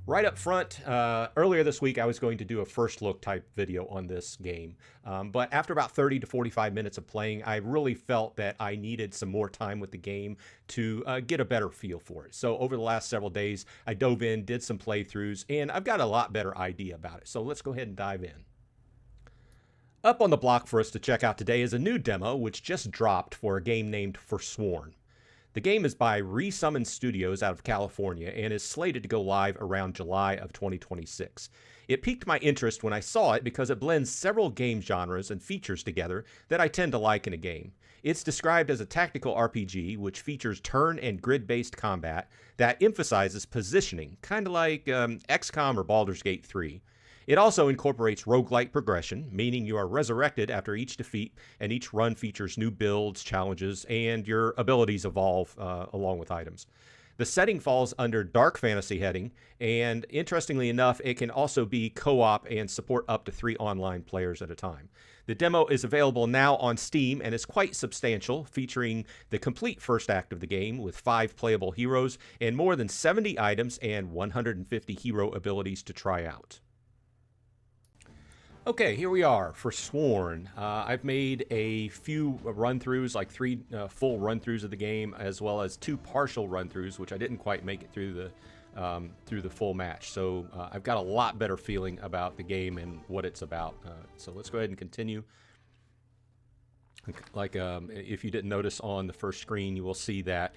Right up front, earlier this week, I was going to do a first look type video on this game. But after about 30 to 45 minutes of playing, I really felt that I needed some more time with the game to get a better feel for it. So over the last several days, I dove in, did some playthroughs, and I've got a lot better idea about it. So let's go ahead and dive in. Up on the block for us to check out today is a new demo which just dropped for a game named Forsworn. The game is by Resummon Studios out of California and is slated to go live around July of 2026. It piqued my interest when I saw it because it blends several game genres and features together that I tend to like in a game. It's described as a tactical RPG which features turn and grid-based combat that emphasizes positioning, kind of like XCOM or Baldur's Gate 3. It also incorporates roguelite progression, meaning you are resurrected after each defeat, and each run features new builds, challenges, and your abilities evolve along with items. The setting falls under dark fantasy heading, and interestingly enough, it can also be co-op and support up to 3 online players at a time. The demo is available now on Steam and is quite substantial, featuring the complete first act of the game with 5 playable heroes and more than 70 items and 150 hero abilities to try out. Okay, here we are for Forsworn. I've made a few run-throughs, like 3 full run-throughs of the game, as well as 2 partial run-throughs, which I didn't quite make it through the full match. So I've got a lot better feeling about the game and what it's about. So let's go ahead and continue. Like if you didn't notice on the first screen, you will see that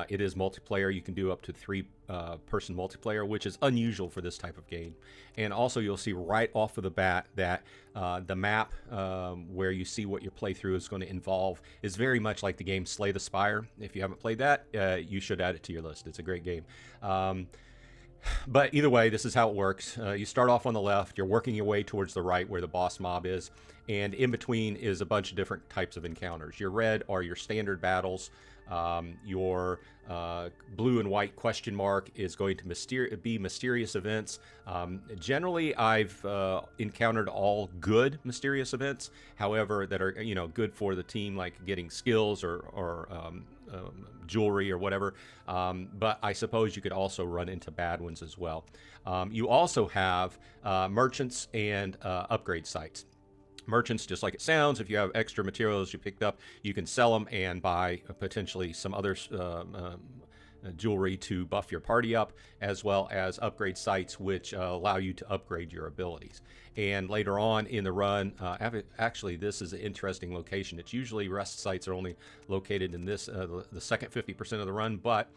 it is multiplayer. You can do up to 3-person multiplayer, which is unusual for this type of game. And also you'll see right off of the bat that the map where you see what your playthrough is going to involve is very much like the game Slay the Spire. If you haven't played that, you should add it to your list. It's a great game. But either way, this is how it works. You start off on the left, you're working your way towards the right where the boss mob is, and in between is a bunch of different types of encounters. Your red are your standard battles. Your blue and white question mark is going to be mysterious events. Generally, I've encountered all good mysterious events, however, that are good for the team, like getting skills or jewelry or whatever. But I suppose you could also run into bad ones as well. You also have merchants and upgrade sites. Merchants, just like it sounds, if you have extra materials you picked up, you can sell them and buy potentially some other jewelry to buff your party up, as well as upgrade sites which allow you to upgrade your abilities. And later on in the run, actually this is an interesting location. It's usually rest sites are only located in this the second 50% of the run, but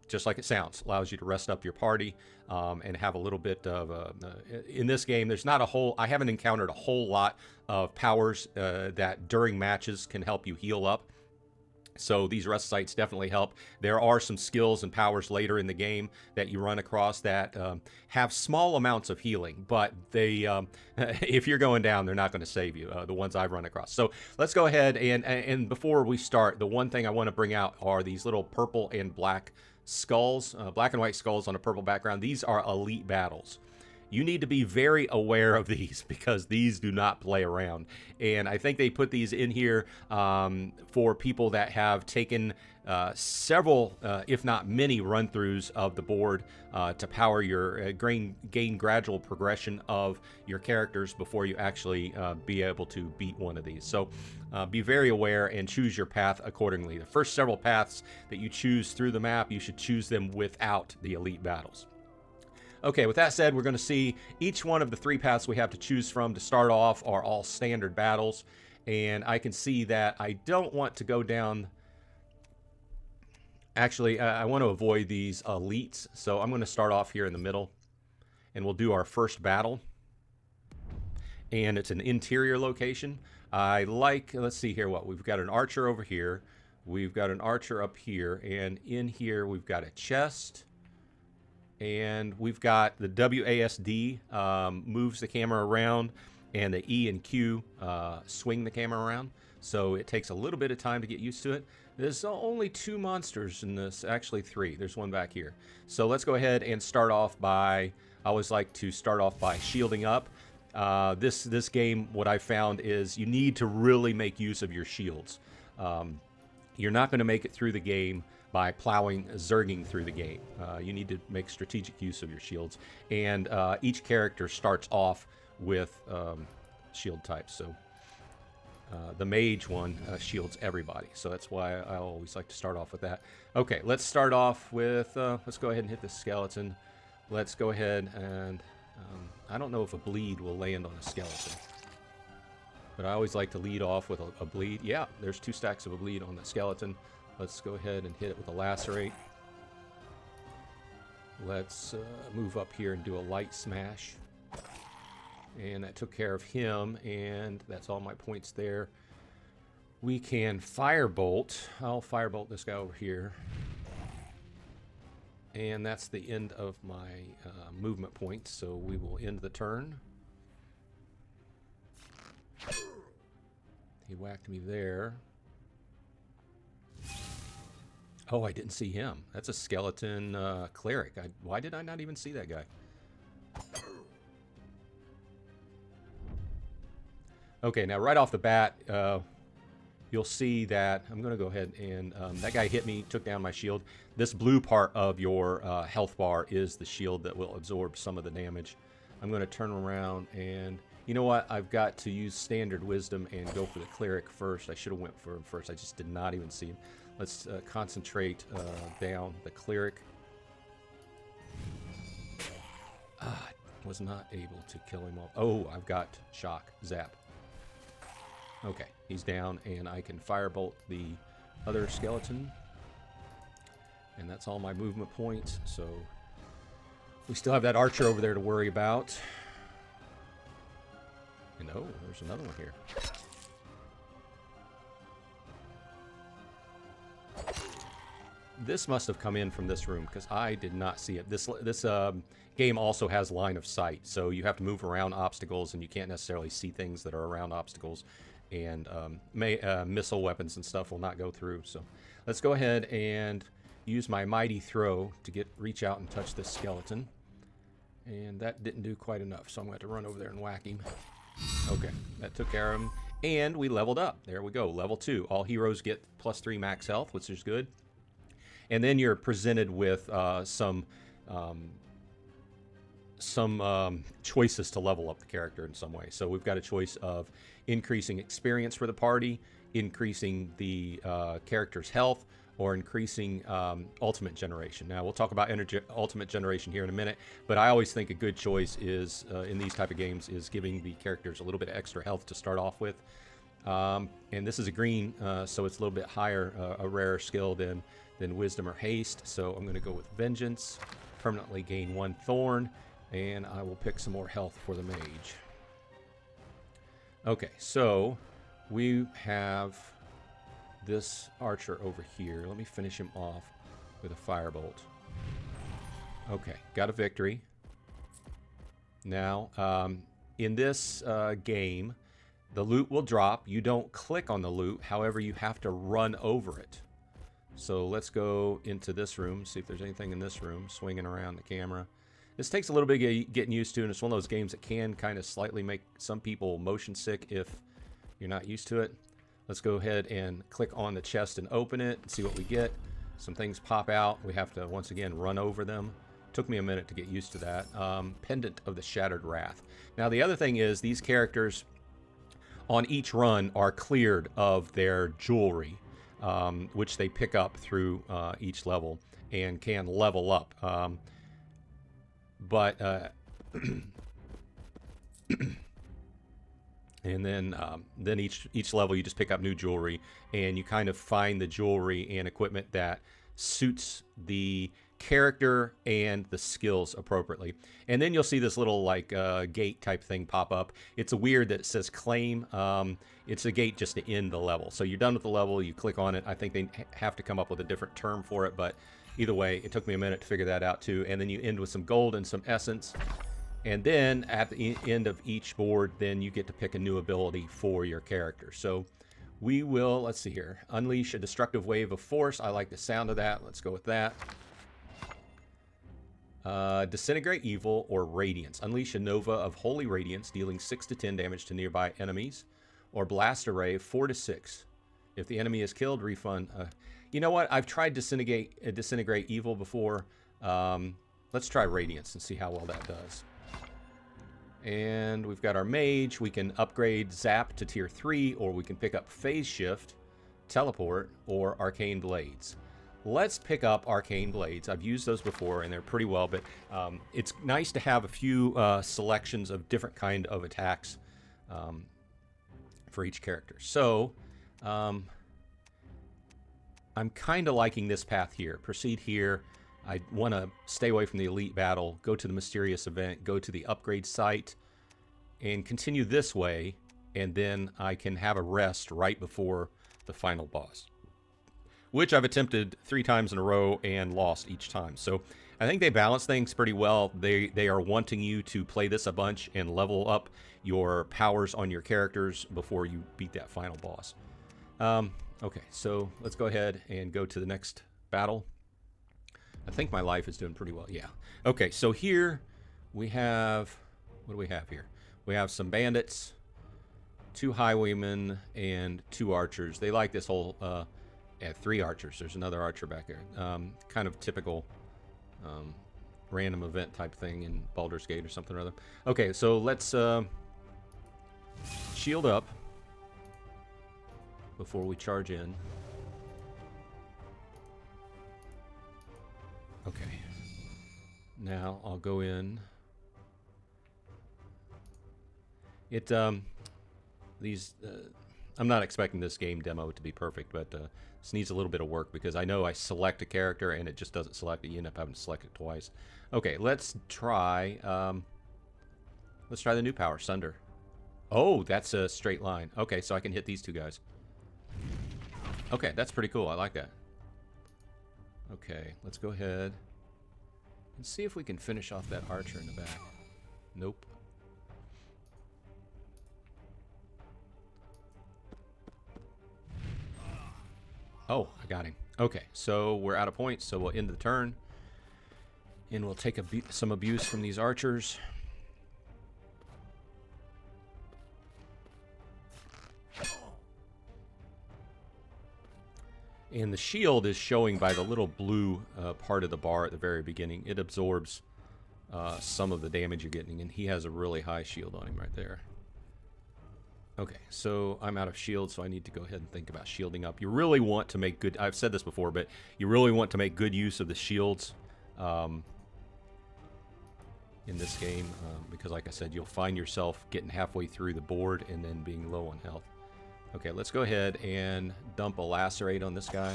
just like it sounds, allows you to rest up your party and have a little bit of in this game. There's not a whole, I haven't encountered a whole lot of powers that during matches can help you heal up. So these rest sites definitely help. There are some skills and powers later in the game that you run across that have small amounts of healing, but they, if you're going down, they're not going to save you, the ones I've run across. So let's go ahead and before we start, the one thing I want to bring out are these little purple and black skulls, black and white skulls on a purple background. These are elite battles. You need to be very aware of these because these do not play around. And I think they put these in here for people that have taken several, if not many, run-throughs of the board to power your gain gradual progression of your characters before you actually be able to beat one of these. So be very aware and choose your path accordingly. The first several paths that you choose through the map, you should choose them without the elite battles. Okay, with that said, we're going to see each one of the 3 paths we have to choose from to start off are all standard battles. And I can see that I don't want to go down. Actually, I want to avoid these elites. So I'm going to start off here in the middle. And we'll do our first battle. And it's an interior location. I like, let's see here what. We've got an archer over here. We've got an archer up here. And in here, we've got a chest. And we've got the WASD moves the camera around, and the E and Q swing the camera around. So it takes a little bit of time to get used to it. There's only 2 monsters in this, actually 3. There's one back here. So let's go ahead and start off by, I always like to start off by shielding up. This game, what I found is you need to really make use of your shields. You're not going to make it through the game by plowing, zerging through the game. You need to make strategic use of your shields. And each character starts off with shield types. So the mage one shields everybody. So that's why I always like to start off with that. Okay, let's start off with, let's go ahead and hit the skeleton. Let's go ahead and, I don't know if a bleed will land on a skeleton. But I always like to lead off with a bleed. Yeah, there's 2 stacks of a bleed on the skeleton. Let's go ahead and hit it with a lacerate. Let's move up here and do a light smash. And that took care of him, and that's all my points there. We can firebolt. I'll firebolt this guy over here. And that's the end of my movement points, so we will end the turn. He whacked me there. Oh, I didn't see him. That's a skeleton cleric. Why did I not even see that guy? Okay, now right off the bat, you'll see that I'm going to go ahead and that guy hit me, took down my shield. This blue part of your health bar is the shield that will absorb some of the damage. I'm going to turn around and, you know what, I've got to use standard wisdom and go for the cleric first. I should have went for him first. I just did not even see him. Let's concentrate down the cleric. Was not able to kill him off. Oh, I've got shock, zap. Okay, he's down, and I can firebolt the other skeleton. And that's all my movement points, so we still have that archer over there to worry about. And oh, there's another one here. This must have come in from this room, because I did not see it. This game also has line of sight, so you have to move around obstacles, and you can't necessarily see things that are around obstacles. And missile weapons and stuff will not go through. So let's go ahead and use my mighty throw to reach out and touch this skeleton. And that didn't do quite enough, so I'm going to have to run over there and whack him. Okay, that took care of him. And we leveled up. There we go, level 2. All heroes get +3 max health, which is good. And then you're presented with some choices to level up the character in some way. So we've got a choice of increasing experience for the party, increasing the character's health, or increasing ultimate generation. Now, we'll talk about ultimate generation here in a minute, but I always think a good choice is, in these type of games, is giving the characters a little bit of extra health to start off with. And this is a green, so it's a little bit higher, a rarer skill than Wisdom or Haste. So I'm going to go with Vengeance, permanently gain 1 Thorn, and I will pick some more health for the mage. Okay, so we have this archer over here. Let me finish him off with a firebolt. Okay, got a victory. Now, in this game, the loot will drop. You don't click on the loot. However, you have to run over it. So let's go into this room, see if there's anything in this room, swinging around the camera. This takes a little bit of getting used to, and it's one of those games that can kind of slightly make some people motion sick if you're not used to it. Let's go ahead and click on the chest and open it and see what we get. Some things pop out. We have to, once again, run over them. Took me a minute to get used to that. Pendant of the Shattered Wrath. Now, the other thing is these characters on each run are cleared of their jewelry, which they pick up through each level and can level up. And then each level you just pick up new jewelry, and you kind of find the jewelry and equipment that suits the character and the skills appropriately. And then you'll see this little like gate type thing pop up. It's a weird that it says claim. It's a gate just to end the level. So you're done with the level, you click on it. I think they have to come up with a different term for it, but either way, it took me a minute to figure that out too. And then you end with some gold and some essence. And then at the end of each board, then you get to pick a new ability for your character. So we will, let's see here, unleash a destructive wave of force. I like the sound of that. Let's go with that. Disintegrate evil or radiance. Unleash a nova of holy radiance, dealing 6 to 10 damage to nearby enemies. Or blast array 4 to 6. If the enemy is killed, refund. You know what? I've tried disintegrate evil before. Let's try Radiance and see how well that does. And we've got our mage. We can upgrade Zap to tier 3, or we can pick up Phase Shift, Teleport, or Arcane Blades. Let's pick up Arcane Blades. I've used those before, and they're pretty well, but it's nice to have a few selections of different kind of attacks for each character. So, I'm kind of liking this path here. Proceed here. I want to stay away from the elite battle, go to the mysterious event, go to the upgrade site, and continue this way, and then I can have a rest right before the final boss, which I've attempted 3 times in a row and lost each time. So I think they balance things pretty well. They are wanting you to play this a bunch and level up your powers on your characters before you beat that final boss. Okay, so let's go ahead and go to the next battle. I think my life is doing pretty well. Yeah. Okay, so here we have... What do we have here? We have some bandits, 2 highwaymen, and 2 archers. They like this whole... 3 archers. There's another archer back there. Kind of typical random event type thing in Baldur's Gate or something or other. Okay, so let's shield up before we charge in. Okay. Now I'll go in. I'm not expecting this game demo to be perfect, but this needs a little bit of work because I know I select a character and it just doesn't select it. You end up having to select it twice. Okay, let's try the new power, Sunder. Oh, that's a straight line. Okay, so I can hit these 2 guys. Okay, that's pretty cool. I like that. Okay, let's go ahead and see if we can finish off that archer in the back. Nope. Oh, I got him. Okay, so we're out of points, so we'll end the turn. And we'll take some abuse from these archers. And the shield is showing by the little blue part of the bar at the very beginning. It absorbs some of the damage you're getting, and he has a really high shield on him right there. Okay, so I'm out of shield, so I need to go ahead and think about shielding up. You really want to make good... I've said this before, but you really want to make good use of the shields in this game, because like I said, you'll find yourself getting halfway through the board and then being low on health. Okay, let's go ahead and dump a lacerate on this guy.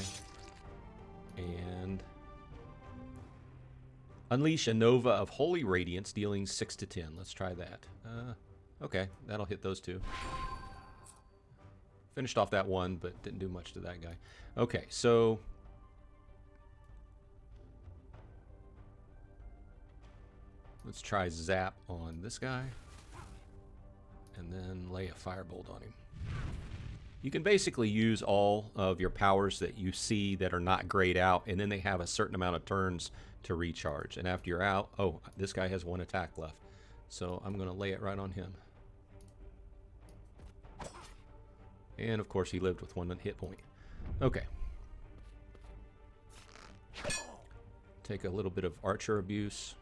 And unleash a Nova of Holy Radiance, dealing 6 to 10. Let's try that. Okay, that'll hit those 2. Finished off that one, but didn't do much to that guy. Okay, so... let's try Zap on this guy. And then lay a Firebolt on him. You can basically use all of your powers that you see that are not grayed out, and then they have a certain amount of turns to recharge. And after you're out... oh, this guy has 1 attack left. So I'm going to lay it right on him. And of course he lived with 1 hit point. Okay. Take a little bit of archer abuse.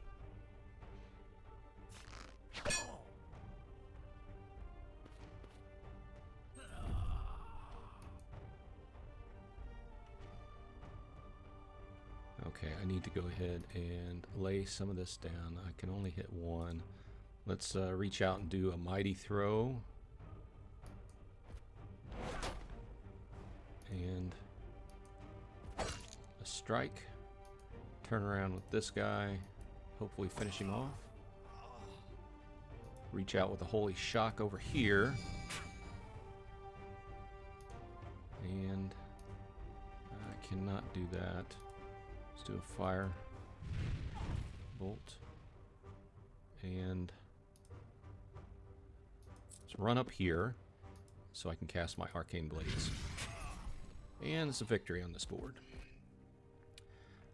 Okay, I need to go ahead and lay some of this down. I can only hit 1. Let's reach out and do a mighty throw. And a strike. Turn around with this guy. Hopefully finish him off. Reach out with a holy shock over here. And I cannot do that. Let's do a fire bolt. And let's run up here so I can cast my arcane blades. And it's a victory on this board.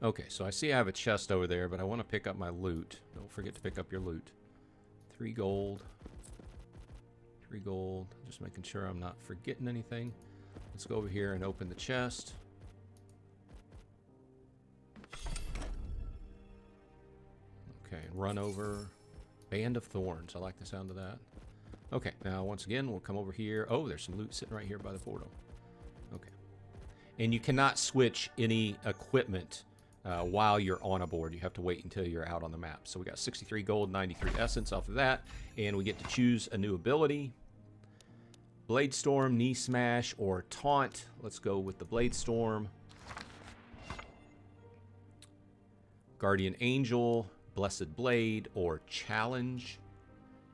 Okay, so I see I have a chest over there, but I want to pick up my loot. Don't forget to pick up your loot. 3 gold. 3 gold. Just making sure I'm not forgetting anything. Let's go over here and open the chest. Okay, run over. Band of Thorns. I like the sound of that. Okay, now once again, we'll come over here. Oh, there's some loot sitting right here by the portal. Okay. And you cannot switch any equipment while you're on a board. You have to wait until you're out on the map. So we got 63 gold, 93 essence off of that. And we get to choose a new ability. Blade Storm, Knee Smash, or Taunt. Let's go with the Blade Storm. Guardian Angel, Blessed Blade, or Challenge.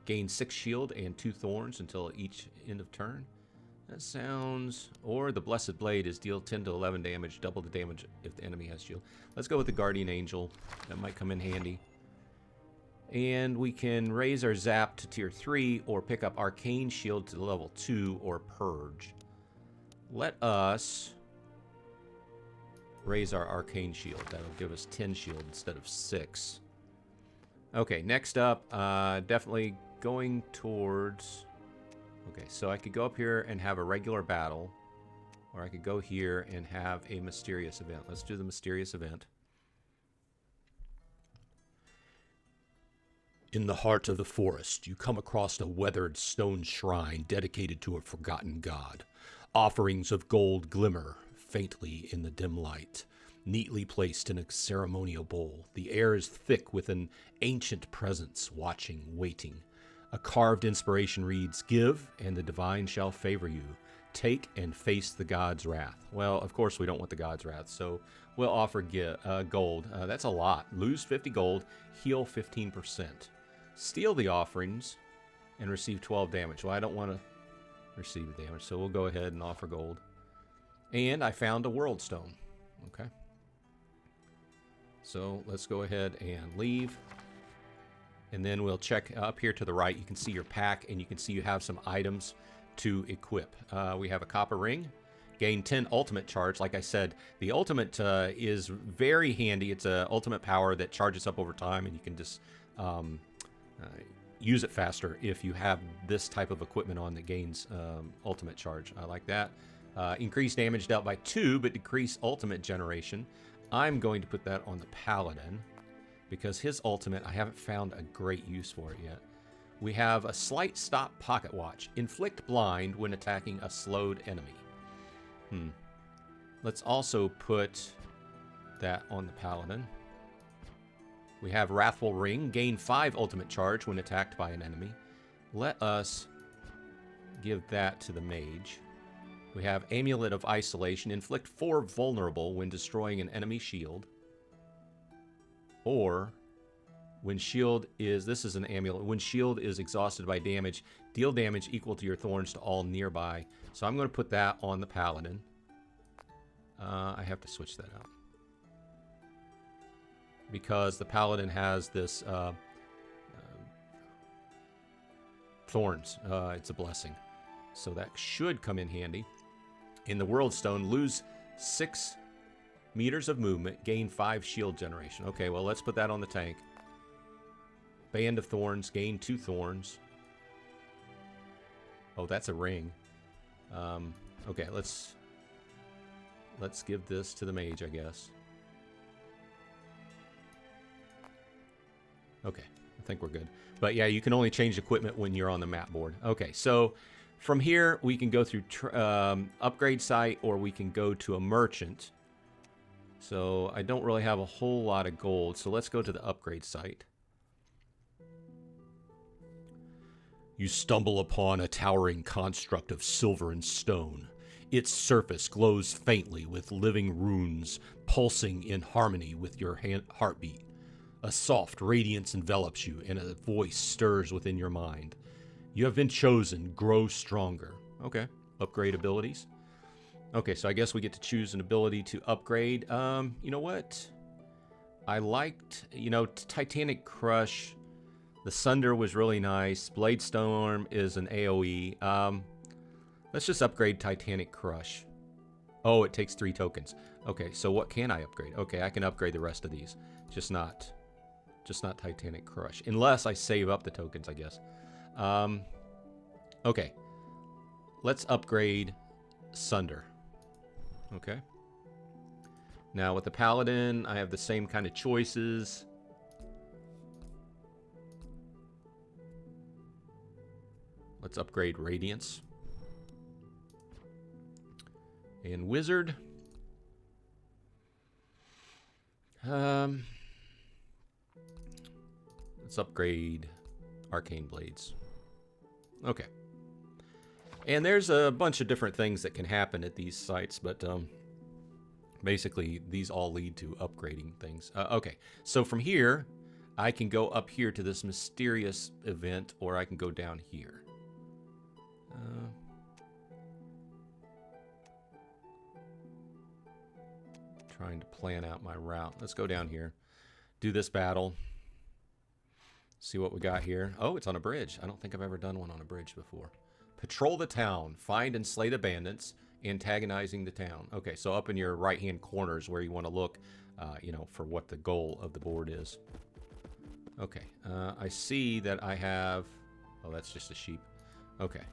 Gain 6 shield and 2 thorns until each end of turn. That sounds... Or the Blessed Blade is deal 10 to 11 damage, double the damage if the enemy has shield. Let's go with the Guardian Angel. That might come in handy. And we can raise our Zap to tier 3 or pick up Arcane Shield to level 2 or Purge. Let us raise our Arcane Shield. That'll give us 10 shield instead of 6. Okay, next up, definitely going towards... Okay, so I could go up here and have a regular battle, or I could go here and have a mysterious event. Let's do the mysterious event. In the heart of the forest, you come across a weathered stone shrine dedicated to a forgotten god. Offerings of gold glimmer faintly in the dim light, neatly placed in a ceremonial bowl. The air is thick with an ancient presence, watching, waiting. A carved inspiration reads, "Give, and the divine shall favor you. Take and face the god's wrath." Well, of course we don't want the god's wrath, so we'll offer gold. That's a lot. Lose 50 gold, heal 15%. Steal the offerings, and receive 12 damage. Well, I don't want to receive the damage, so we'll go ahead and offer gold. And I found a world stone. Okay. So let's go ahead and leave. And then we'll check up here to the right. You can see your pack, and you can see you have some items to equip. We have a copper ring. Gain 10 ultimate charge. Like I said, the ultimate is very handy. It's an ultimate power that charges up over time, and you can just use it faster if you have this type of equipment on that gains ultimate charge. I like that. Increase damage dealt by 2, but decrease ultimate generation. I'm going to put that on the Paladin, because his ultimate, I haven't found a great use for it yet. We have a slight stop pocket watch. Inflict blind when attacking a slowed enemy. Let's also put that on the Paladin. We have Wrathful Ring. Gain 5 ultimate charge when attacked by an enemy. Let us give that to the Mage. We have Amulet of Isolation. Inflict 4 vulnerable when destroying an enemy shield. Or, when shield is... This is an amulet. When shield is exhausted by damage, deal damage equal to your thorns to all nearby. So I'm going to put that on the Paladin. I have to switch that out, because the Paladin has this thorns. It's a blessing. So that should come in handy. In the World Stone, lose 6 meters of movement, gain 5 shield generation. Okay, well, let's put that on the tank. Band of Thorns, gain 2 thorns. Oh, that's a ring. Okay, let's give this to the Mage, I guess. Okay, I think we're good. But yeah, you can only change equipment when you're on the map board. Okay, so from here, we can go through upgrade site, or we can go to a merchant. So I don't really have a whole lot of gold, so let's go to the upgrade site. You stumble upon a towering construct of silver and stone. Its surface glows faintly with living runes pulsing in harmony with your heartbeat. A soft radiance envelops you, and a voice stirs within your mind. You have been chosen. Grow stronger. Okay. Upgrade abilities. Okay, so I guess we get to choose an ability to upgrade. You know what? I liked, Titanic Crush. The Sunder was really nice. Blade Storm is an AoE. Let's just upgrade Titanic Crush. Oh, it takes 3 tokens. Okay, so what can I upgrade? Okay, I can upgrade the rest of these. Just not Titanic Crush. Unless I save up the tokens, I guess. Okay. Let's upgrade Sunder. Okay. Now with the Paladin, I have the same kind of choices. Let's upgrade Radiance. And Wizard. Let's upgrade Arcane Blades. Okay. And there's a bunch of different things that can happen at these sites, but basically these all lead to upgrading things. Okay, so from here, I can go up here to this mysterious event, or I can go down here. Trying to plan out my route. Let's go down here. Do this battle. See what we got here. Oh, it's on a bridge. I don't think I've ever done one on a bridge before. Patrol the town. Find and slay the bandits, antagonizing the town. Okay, so up in your right-hand corner is where you want to look, you know, for what the goal of the board is. Okay, I see that I have... Oh, that's just a sheep. Okay.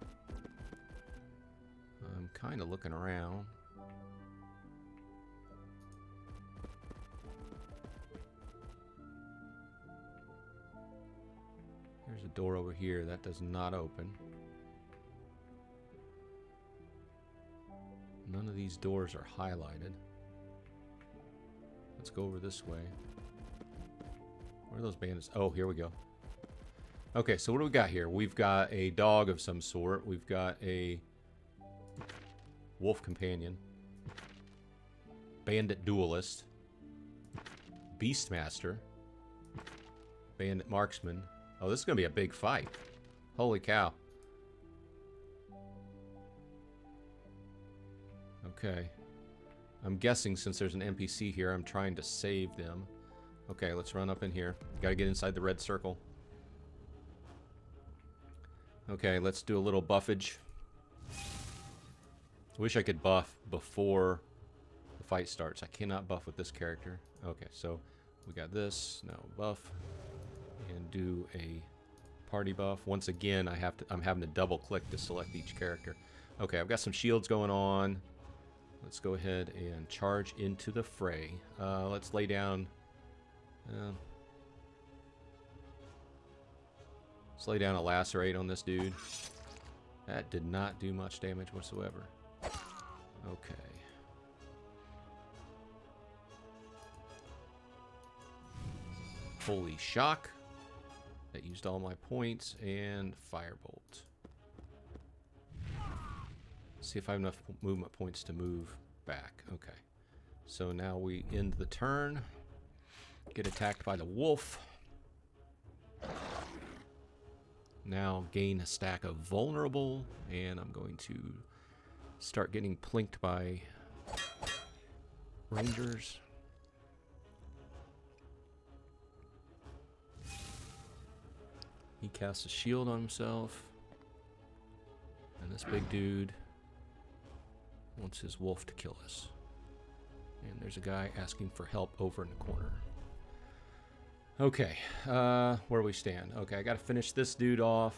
I'm kind of looking around. There's a door over here. That does not open. None of these doors are highlighted. Let's go over this way. Where are those bandits? Oh, here we go. Okay, so what do we got here? We've got a dog of some sort. We've got a wolf companion. Bandit duelist. Beastmaster. Bandit marksman. Oh, this is going to be a big fight. Holy cow. Okay. I'm guessing since there's an NPC here, I'm trying to save them. Okay, let's run up in here. Got to get inside the red circle. Okay, let's do a little buffage. Wish I could buff before the fight starts. I cannot buff with this character. Okay, so we got this. Now buff. And do a party buff. Once again, I'm having to double click to select each character. Okay, I've got some shields going on. Let's go ahead and charge into the fray. Let's lay down. Let's lay down a lacerate on this dude. That did not do much damage whatsoever. Okay. Holy shock. That used all my points. And firebolt. See if I have enough movement points to move back. Okay. So now we end the turn. Get attacked by the wolf. Now gain a stack of vulnerable. And I'm going to start getting plinked by rangers. He casts a shield on himself. And this big dude wants his wolf to kill us. And there's a guy asking for help over in the corner. Okay, where do we stand? Okay, I gotta finish this dude off.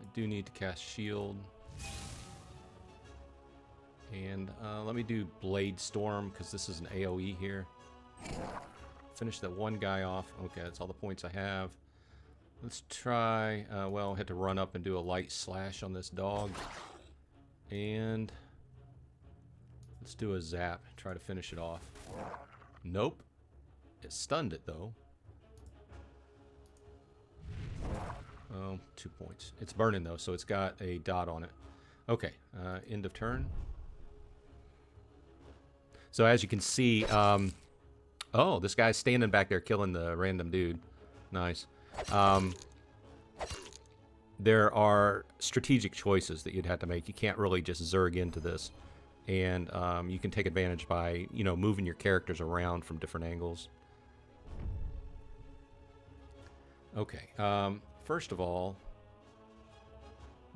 I do need to cast shield. And let me do Blade Storm, because this is an AoE here. Finish that one guy off. Okay, that's all the points I have. Let's try, well, I had to run up and do a light slash on this dog. And let's do a zap, try to finish it off. Nope. It stunned it, though. Oh, 2 points. It's burning, though, so it's got a dot on it. Okay, end of turn. So as you can see, oh, this guy's standing back there killing the random dude. Nice. There are strategic choices that you'd have to make. You can't really just zerg into this. And you can take advantage by, you know, moving your characters around from different angles. Okay, first of all,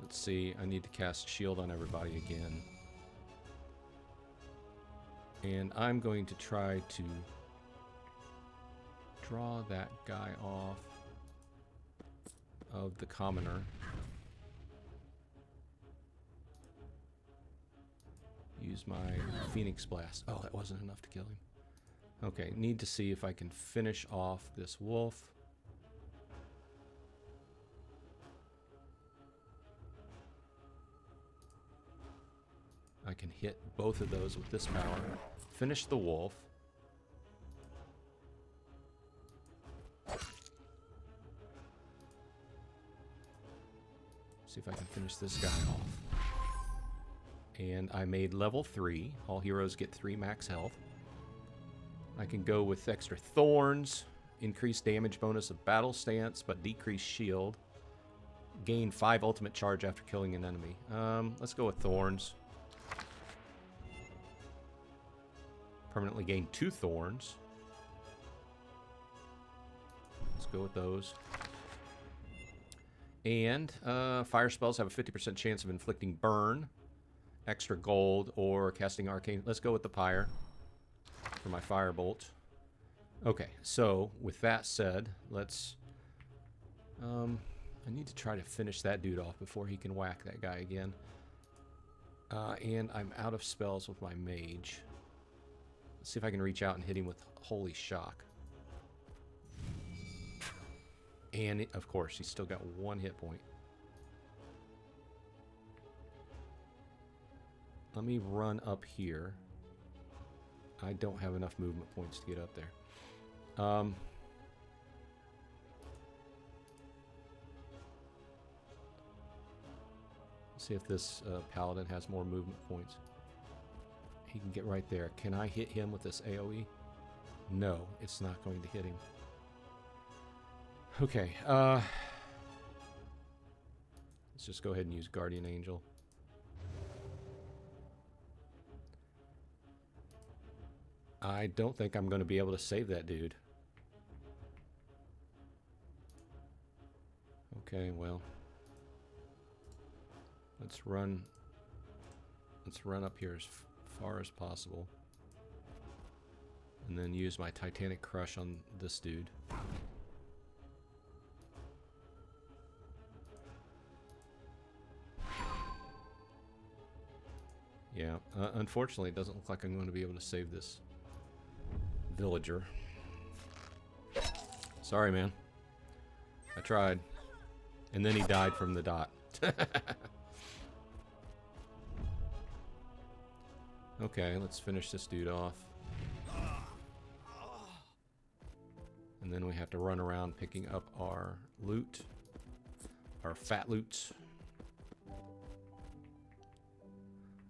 let's see, I need to cast shield on everybody again. And I'm going to try to draw that guy off of the commoner. Use my Phoenix Blast. Oh, that wasn't enough to kill him. Okay, need to see if I can finish off this wolf. I can hit both of those with this power. Finish the wolf. See if I can finish this guy off. And I made level 3. All heroes get 3 max health. I can go with extra thorns, increase damage bonus of battle stance, but decrease shield. Gain 5 ultimate charge after killing an enemy. Let's go with thorns. Permanently gain 2 thorns. Let's go with those. And fire spells have a 50% chance of inflicting burn, extra gold, or casting arcane. Let's go with the pyre for my firebolt. Okay, so with that said, let's... I need to try to finish that dude off before he can whack that guy again. And I'm out of spells with my mage. Let's see if I can reach out and hit him with Holy Shock. And, of course, he's still got 1 hit point. Let me run up here. I don't have enough movement points to get up there. See if this paladin has more movement points. He can get right there. Can I hit him with this AoE? No, it's not going to hit him. Okay, let's just go ahead and use Guardian Angel. I don't think I'm going to be able to save that dude. Okay, well, let's run up here as far as possible, and then use my Titanic Crush on this dude. Yeah, unfortunately, it doesn't look like I'm going to be able to save this villager. Sorry, man. I tried. And then he died from the dot. Okay, let's finish this dude off. And then we have to run around picking up our loot. Our fat loot.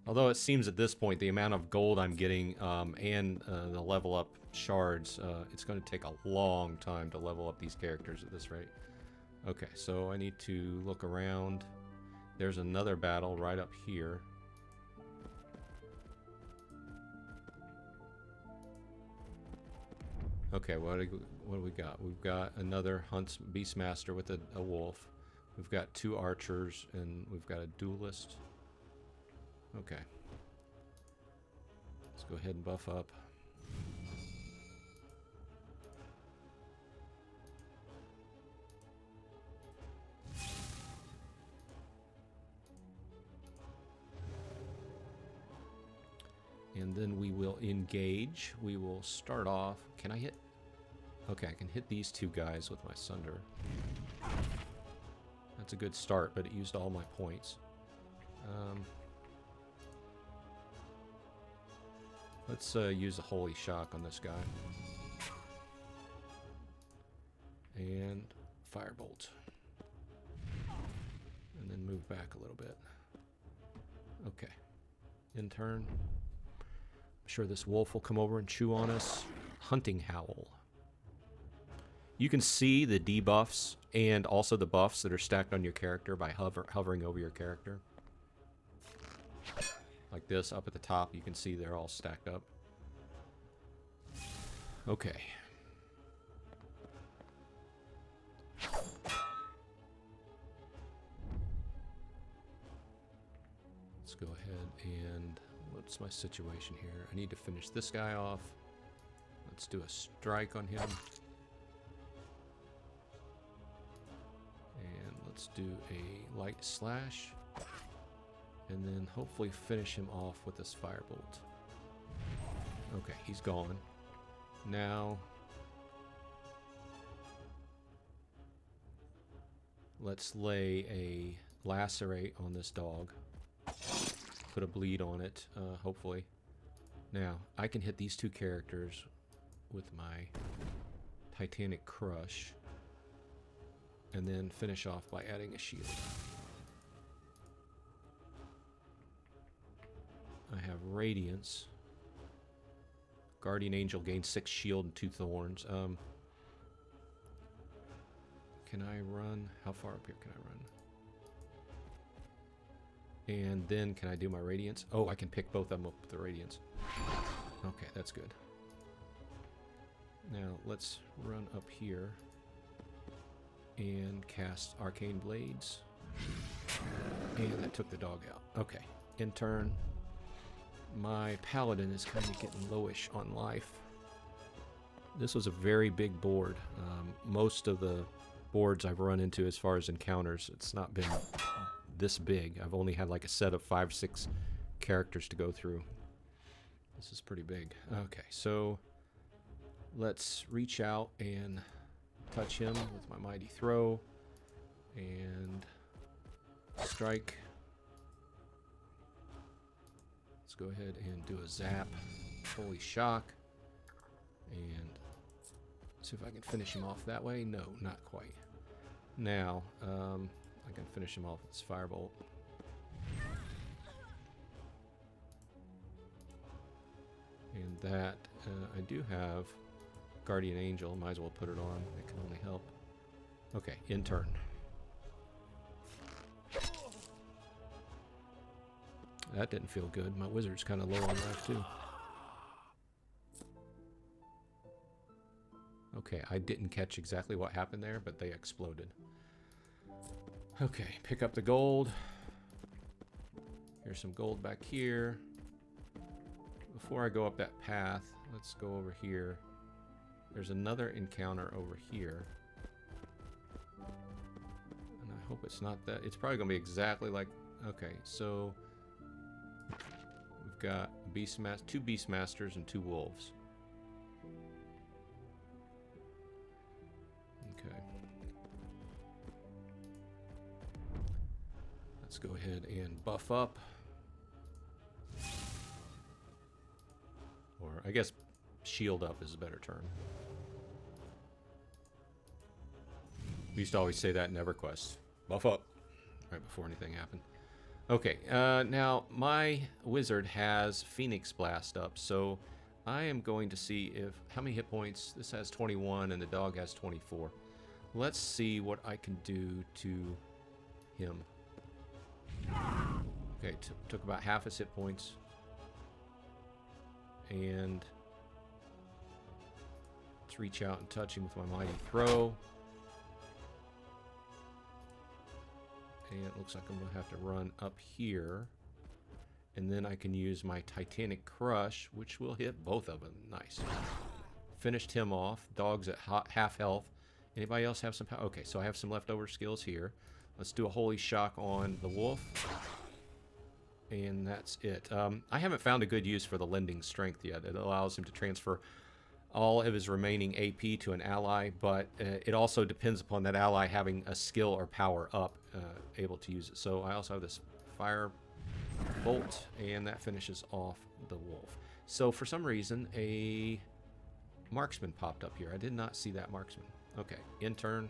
Although it seems at this point, the amount of gold I'm getting and the level up shards, it's going to take a long time to level up these characters at this rate. Okay, so I need to look around. There's another battle right up here. Okay, what do we got? We've got another Beastmaster with a wolf. We've got 2 archers, and we've got a duelist. Okay. Let's go ahead and buff up. And then we will engage. We will start off. Can I hit? Okay, I can hit these 2 guys with my Sunder. That's a good start, but it used all my points. Let's use a Holy Shock on this guy. And Firebolt. And then move back a little bit. Okay. In turn. I'm sure this wolf will come over and chew on us. Hunting Howl. You can see the debuffs and also the buffs that are stacked on your character by hovering over your character. Like this, up at the top, you can see they're all stacked up. Okay. Let's go ahead and... what's my situation here? I need to finish this guy off. Let's do a strike on him. And let's do a light slash. And then hopefully finish him off with this firebolt. Okay, he's gone. Now, let's lay a lacerate on this dog. put a bleed on it, hopefully. Now, I can hit these two characters with my Titanic Crush, and then finish off by adding a shield. I have Radiance. Guardian Angel gains 6 shield and 2 thorns. Can I run? How far up here can I run? And then can I do my Radiance? Oh, I can pick both of them up with the Radiance. Okay, that's good. Now, let's run up here and cast Arcane Blades. And that took the dog out. Okay, in turn, my Paladin is kind of getting lowish on life. This was a very big board. Most of the boards I've run into as far as encounters, it's not been this big. I've only had like a set of 5 or 6 characters to go through. This is pretty big. Okay, so let's reach out and touch him with my Mighty Throw and strike. Let's go ahead and do a zap, Holy Shock, and see if I can finish him off that way. No, not quite. Now, I can finish him off with this Firebolt. And that, I do have Guardian Angel. Might as well put it on. It can only help. Okay, in turn. That didn't feel good. My wizard's kind of low on life too. Okay, I didn't catch exactly what happened there, but they exploded. Okay, pick up the gold. Here's some gold back here. Before I go up that path, let's go over here. There's another encounter over here. And I hope it's not that. It's probably going to be exactly like... Okay, so... We've got 2 Beastmasters and 2 Wolves. Okay. Let's go ahead and buff up. Or, I guess, shield up is a better term. We used to always say that in EverQuest. Buff up. Right before anything happened. Okay, now my wizard has Phoenix Blast up, so I am going to see if... How many hit points? This has 21 and the dog has 24. Let's see what I can do to him. Okay, took about half his hit points. And let's reach out and touch him with my Mighty Throw. And it looks like I'm going to have to run up here. And then I can use my Titanic Crush, which will hit both of them. Nice. Finished him off. Dog's at half health. Anybody else have some power? Okay, so I have some leftover skills here. Let's do a Holy Shock on the wolf. And that's it. I haven't found a good use for the Lending Strength yet. It allows him to transfer all of his remaining AP to an ally, but it also depends upon that ally having a skill or power up, able to use it. So I also have this Fire Bolt, and that finishes off the wolf. So for some reason, a marksman popped up here. I did not see that marksman. Okay, in turn.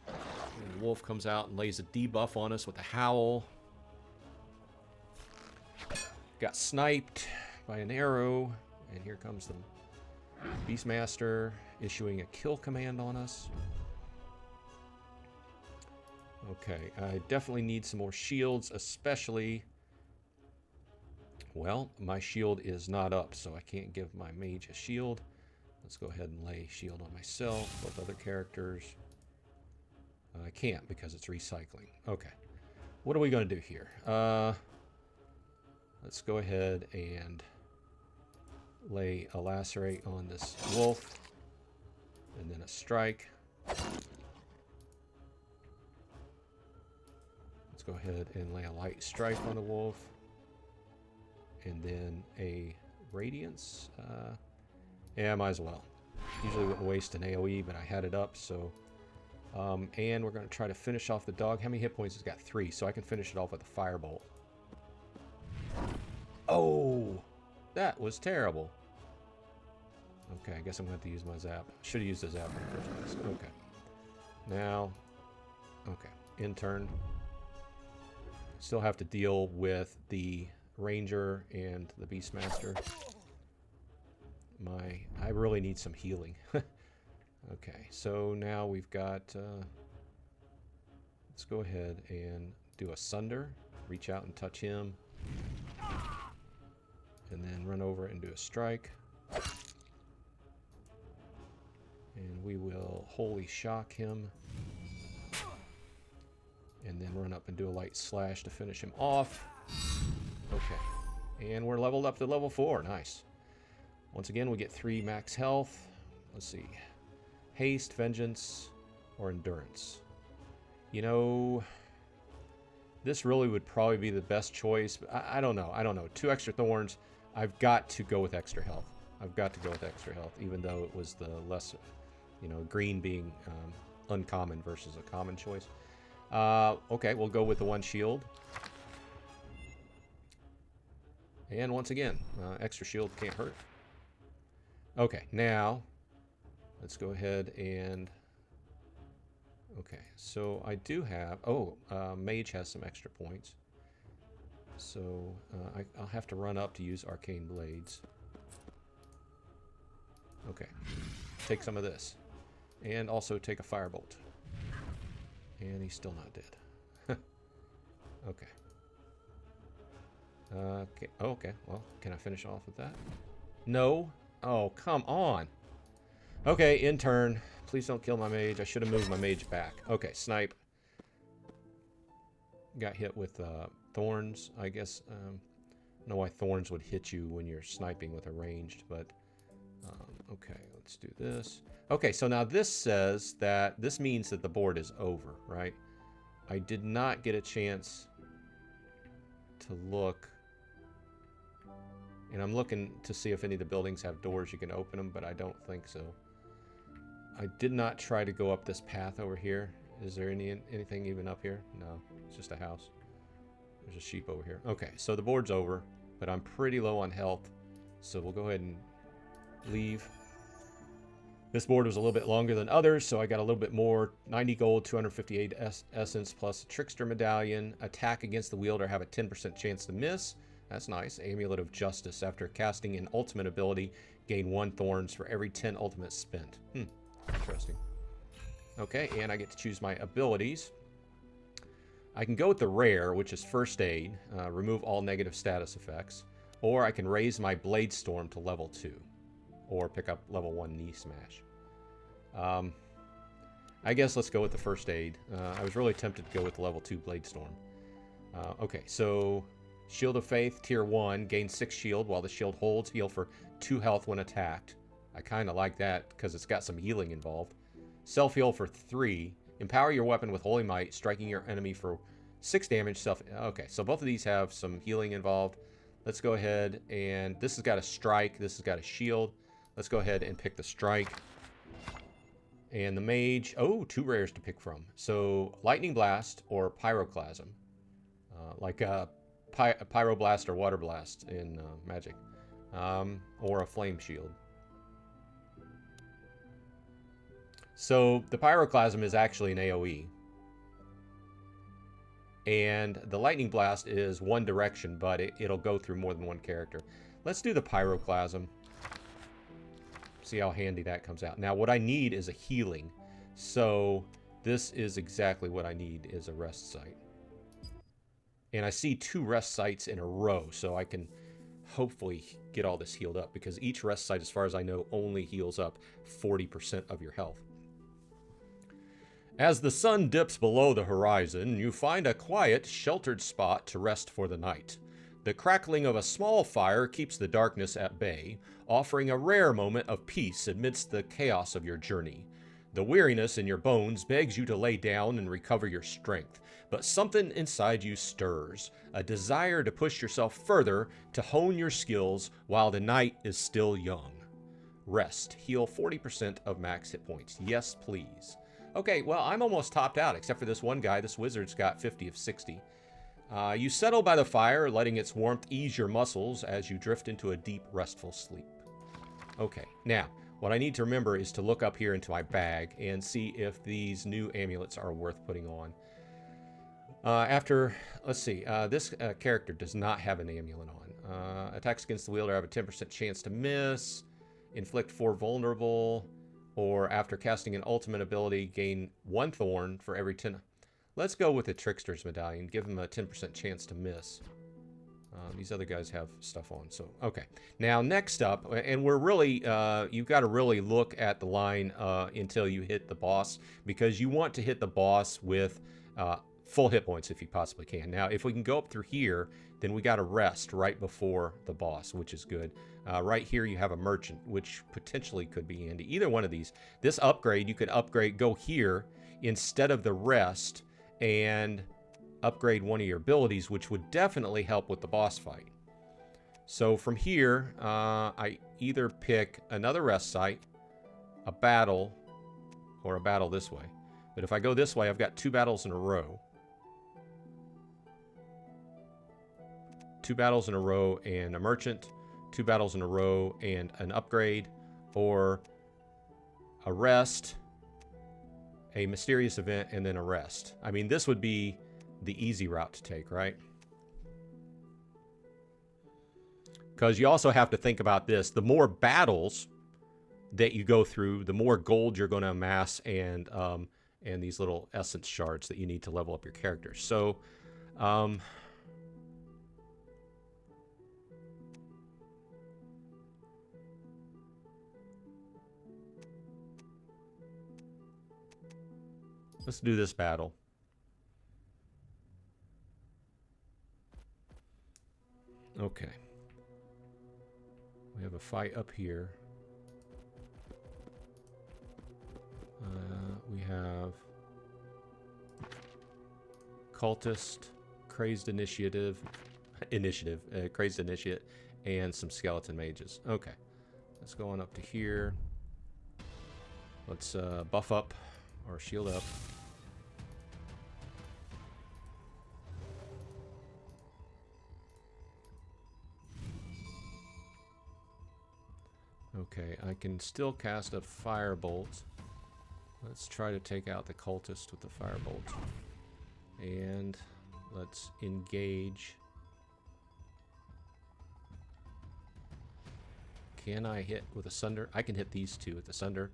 And the wolf comes out and lays a debuff on us with a howl. Got sniped by an arrow, and here comes the Beastmaster issuing a kill command on us. Okay, I definitely need some more shields, especially... Well, my shield is not up, so I can't give my mage a shield. Let's go ahead and lay shield on myself, both other characters. I can't because it's recycling. Okay, what are we going to do here? Let's go ahead and lay a lacerate on this wolf, and then a strike. Let's go ahead and lay a light strike on the wolf, and then a radiance. Yeah, might as well. Usually wouldn't waste an AoE, but I had it up, so And we're going to try to finish off the dog. How many hit points? It's got 3, so I can finish it off with a firebolt. Oh, that was terrible. Okay, I guess I'm going to have to use my zap. Should have used the zap in the first place. Okay. Now, okay, in turn. Still have to deal with the Ranger and the Beastmaster. I really need some healing. Okay, so now we've got, let's go ahead and do a Sunder. Reach out and touch him. And then run over and do a strike. And we will Holy Shock him. And then run up and do a light slash to finish him off. Okay. And we're leveled up to level 4. Nice. Once again, we get 3 max health. Let's see. Haste, Vengeance, or Endurance. You know, this really would probably be the best choice. But I don't know. I don't know. 2 extra thorns. I've got to go with extra health. I've got to go with extra health, even though it was the less, you know, green being uncommon versus a common choice. Okay, we'll go with the 1 shield. And once again, extra shield can't hurt. Okay, now let's go ahead and... Okay, so I do have... Oh, Mage has some extra points. So I'll have to run up to use Arcane Blades. Okay, take some of this. And also take a Firebolt. And he's still not dead. Okay. Okay. Oh, okay. Well, can I finish off with that? No. Oh, come on. Okay, in turn. Please don't kill my mage. I should have moved my mage back. Okay, snipe. Got hit with thorns. I guess I don't know why thorns would hit you when you're sniping with a ranged, but okay, let's do this. Okay, so now this says that this means that the board is over, right? I did not get a chance to look. And I'm looking to see if any of the buildings have doors you can open them, but I don't think so. I did not try to go up this path over here. Is there anything even up here? No, it's just a house. There's a sheep over here. Okay, so the board's over, but I'm pretty low on health, so we'll go ahead and leave. This board was a little bit longer than others, so I got a little bit more. 90 gold, 258 essence, plus a Trickster Medallion. Attack against the wielder, have a 10% chance to miss. That's nice. Amulet of Justice. After casting an ultimate ability, gain 1 thorns for every 10 ultimates spent. Interesting. Okay, and I get to choose my abilities. I can go with the rare, which is First Aid. Remove all negative status effects. Or I can raise my Blade Storm to level 2. Or pick up level 1 Knee Smash. I guess let's go with the First Aid. I was really tempted to go with the level 2 Blade Storm. Okay, so Shield of Faith, Tier 1, gain 6 shield while the shield holds. Heal for 2 health when attacked. I kind of like that because it's got some healing involved. Self-heal for 3. Empower your weapon with Holy Might, striking your enemy for 6 damage. Okay, so both of these have some healing involved. Let's go ahead and... This has got a strike. This has got a shield. Let's go ahead and pick the strike. And the mage... Oh, 2 rares to pick from. So, Lightning Blast or Pyroclasm. Like a Pyroblast or Water Blast in Magic. Or a Flame Shield. So, the Pyroclasm is actually an AoE. And the Lightning Blast is one direction, but it'll go through more than one character. Let's do the Pyroclasm. See how handy that comes out. Now, what I need is a healing. So, this is exactly what I need, is a rest site. And I see 2 rest sites in a row, so I can hopefully get all this healed up. Because each rest site, as far as I know, only heals up 40% of your health. As the sun dips below the horizon, you find a quiet, sheltered spot to rest for the night. The crackling of a small fire keeps the darkness at bay, offering a rare moment of peace amidst the chaos of your journey. The weariness in your bones begs you to lay down and recover your strength, but something inside you stirs, a desire to push yourself further to hone your skills while the night is still young. Rest. Heal 40% of max hit points. Yes, please. Okay, well, I'm almost topped out, except for this one guy. This wizard's got 50 of 60. You settle by the fire, letting its warmth ease your muscles as you drift into a deep, restful sleep. Okay, now, what I need to remember is to look up here into my bag and see if these new amulets are worth putting on. Let's see, this character does not have an amulet on. Attacks against the wielder have a 10% chance to miss, inflict 4 vulnerable, or after casting an ultimate ability, gain 1 thorn for every 10. Let's go with the Trickster's Medallion, give him a 10% chance to miss. These other guys have stuff on, so okay. Now next up, and we're really, you've got to really look at the line until you hit the boss, because you want to hit the boss with full hit points if you possibly can. Now, if we can go up through here, then we got to rest right before the boss, which is good. Right here you have a merchant, which potentially could be handy. Either one of these. This upgrade, you could upgrade, go here instead of the rest, and upgrade one of your abilities, which would definitely help with the boss fight. So from here, I either pick another rest site, a battle, or a battle this way. But if I go this way, I've got 2 battles in a row. 2 battles in a row and a merchant, 2 battles in a row and an upgrade, or a rest, a mysterious event, and then a rest. I mean, this would be the easy route to take, right? Because you also have to think about this. The more battles that you go through, the more gold you're going to amass, and these little essence shards that you need to level up your character. So, let's do this battle. Okay. We have a fight up here. We have cultist, crazed crazed initiate, and some skeleton mages. Okay, let's go on up to here. Let's buff up or shield up. Okay, I can still cast a firebolt. Let's try to take out the cultist with the firebolt. And let's engage. Can I hit with a sunder? I can hit these 2 with the sunder.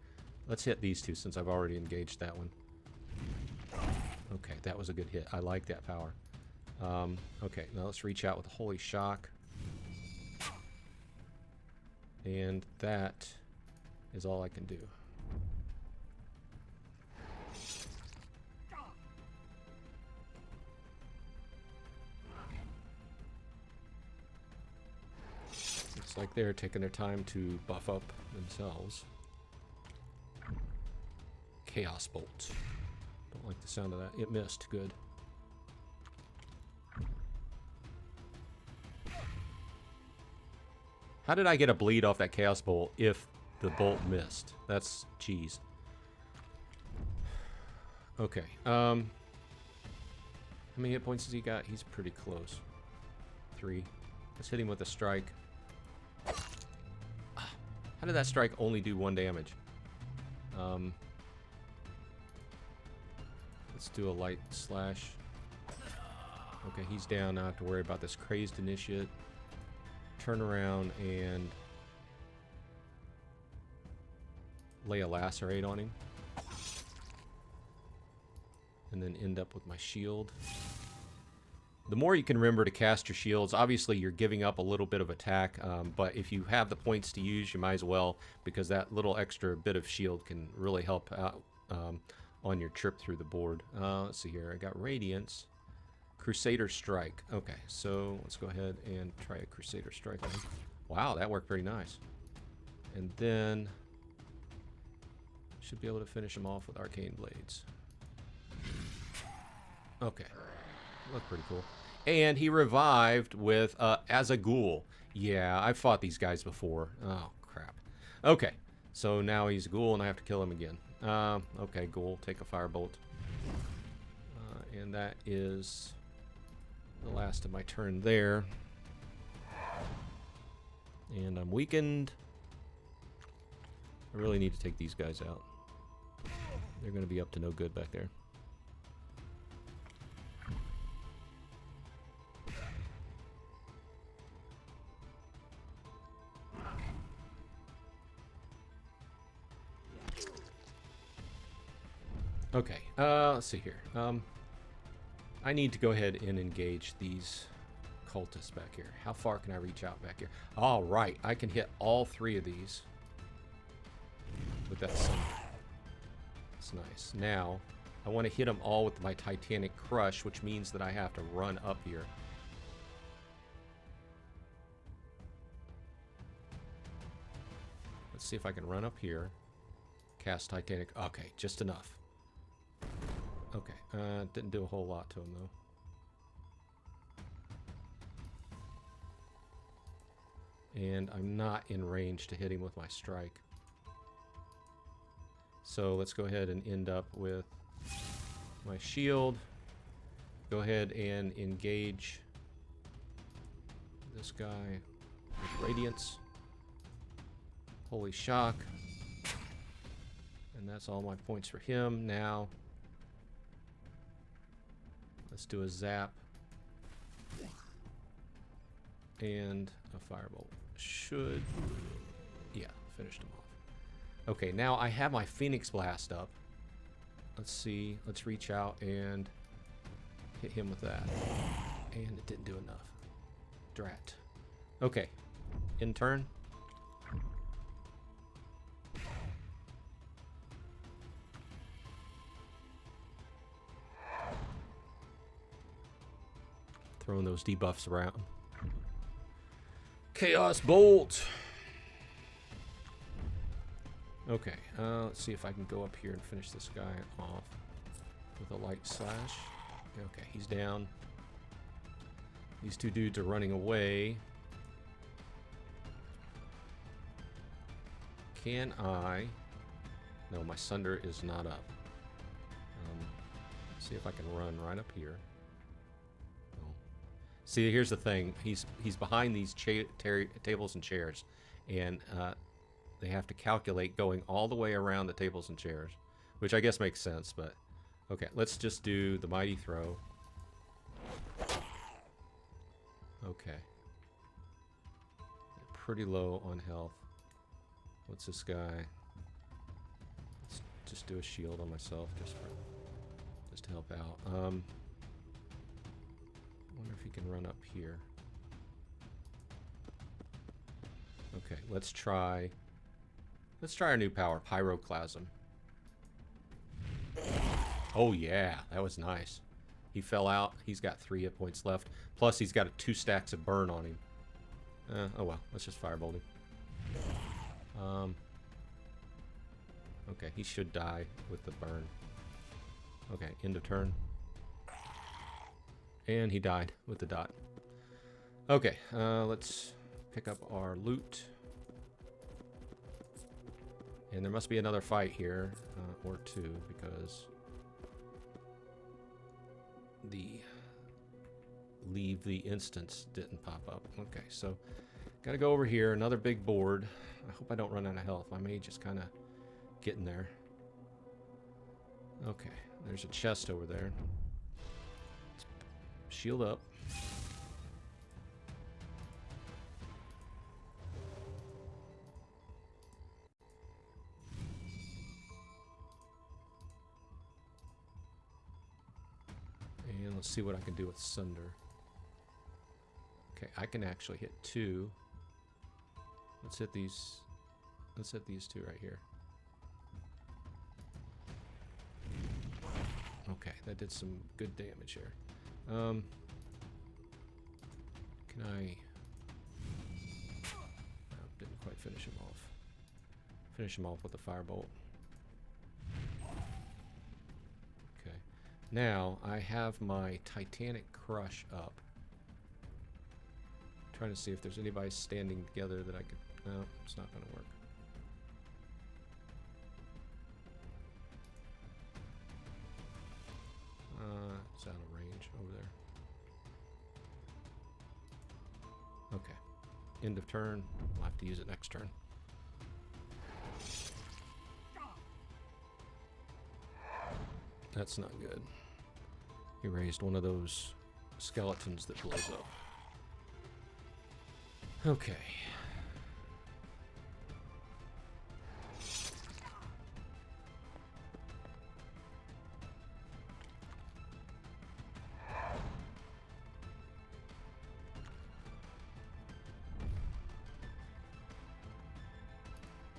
Let's hit these 2 since I've already engaged that one. Okay, that was a good hit. I like that power. Okay, now let's reach out with a Holy Shock. And that is all I can do. Looks like they're taking their time to buff up themselves. Chaos Bolt. Don't like the sound of that. It missed. Good. How did I get a bleed off that Chaos Bolt if the bolt missed? That's cheese. Okay. How many hit points has he got? He's pretty close. 3. Let's hit him with a strike. How did that strike only do 1 damage? Let's do a light slash. Okay, he's down. Now I have to worry about this crazed initiate. Turn around and lay a lacerate on him. And then end up with my shield. The more you can remember to cast your shields, obviously you're giving up a little bit of attack, but if you have the points to use, you might as well, because that little extra bit of shield can really help out on your trip through the board. Let's see here. I got Radiance. Crusader Strike. Okay, so let's go ahead and try a Crusader Strike on him. Wow, that worked pretty nice. And then should be able to finish him off with Arcane Blades. Okay, looked pretty cool. And he revived with as a ghoul. Yeah, I've fought these guys before. Oh, crap. Okay, So now he's a ghoul and I have to kill him again. Okay, ghoul, take a firebolt. And that is the last of my turn there. And I'm weakened. I really need to take these guys out. They're going to be up to no good back there. Okay, let's see here. I need to go ahead and engage these cultists back here. How far can I reach out back here? All right, I can hit all 3 of these with that sun. That's nice. Now, I want to hit them all with my Titanic Crush, which means that I have to run up here. Let's see if I can run up here. Cast Titanic. Okay, just enough. Okay, didn't do a whole lot to him, though. And I'm not in range to hit him with my strike. So let's go ahead and end up with my shield. Go ahead and engage this guy with Radiance. Holy Shock. And that's all my points for him. Now, let's do a zap. And a firebolt. Should... yeah, finished him off. Okay, now I have my Phoenix Blast up. Let's see. Let's reach out and hit him with that. And it didn't do enough. Drat. Okay. In turn. Throwing those debuffs around. Chaos Bolt! Okay, let's see if I can go up here and finish this guy off with a light slash. Okay, he's down. These 2 dudes are running away. Can I... no, my Sunder is not up. Let's see if I can run right up here. Oh. See, here's the thing. He's behind these tables and chairs. And they have to calculate going all the way around the tables and chairs, which I guess makes sense, but okay, let's just do the Mighty Throw. Okay. Pretty low on health. What's this guy? Let's just do a shield on myself just to help out. Wonder if he can run up here. Okay, let's try our new power, Pyroclasm. Oh yeah, that was nice. He fell out. He's got 3 hit points left. Plus he's got 2 stacks of burn on him. Oh well, let's just firebolt him. Okay, he should die with the burn. Okay, end of turn. And he died with the dot. Okay, let's pick up our loot. And there must be another fight here, or 2, because the leave the instance didn't pop up. Okay, so gotta go over here, another big board. I hope I don't run out of health. My mage is kind of getting there. Okay, there's a chest over there. Let's shield up. And let's see what I can do with Sunder. Okay, I can actually hit 2. Let's hit these. Let's hit these 2 right here. Okay, that did some good damage here. Can I... oh, didn't quite finish him off. Finish him off with the firebolt. Okay. Now, I have my Titanic Crush up. Trying to see if there's anybody standing together that I could... no, it's not going to work. end of turn. I'll have to use it next turn. That's not good. He raised one of those skeletons that blows up. Okay.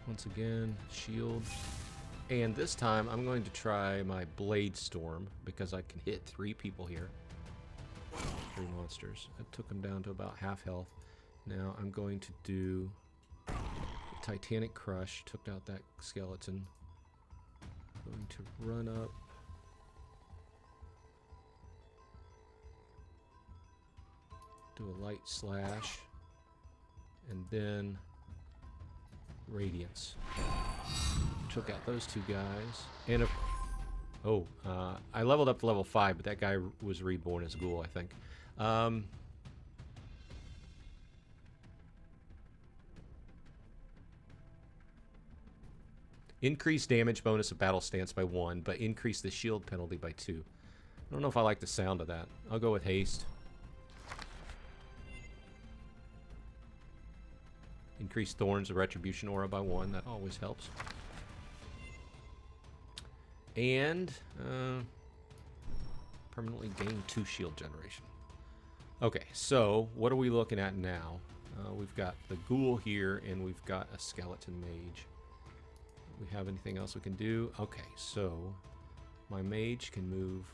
Once again, shield. And this time, I'm going to try my Blade Storm, because I can hit 3 people here. 3 monsters. I took them down to about half health. Now I'm going to do Titanic Crush. Took out that skeleton. Going to run up. Do a light slash. And then Radiance. Took out those 2 guys. And I leveled up to level 5, but that guy was reborn as a ghoul, I think. Increase damage bonus of battle stance by 1, but increase the shield penalty by 2. I don't know if I like the sound of that. I'll go with haste. Increase Thorns of Retribution aura by 1. That always helps. And permanently gain 2 shield generation. Okay, so what are we looking at now? We've got the ghoul here, and we've got a skeleton mage. Do we have anything else we can do? Okay, so my mage can move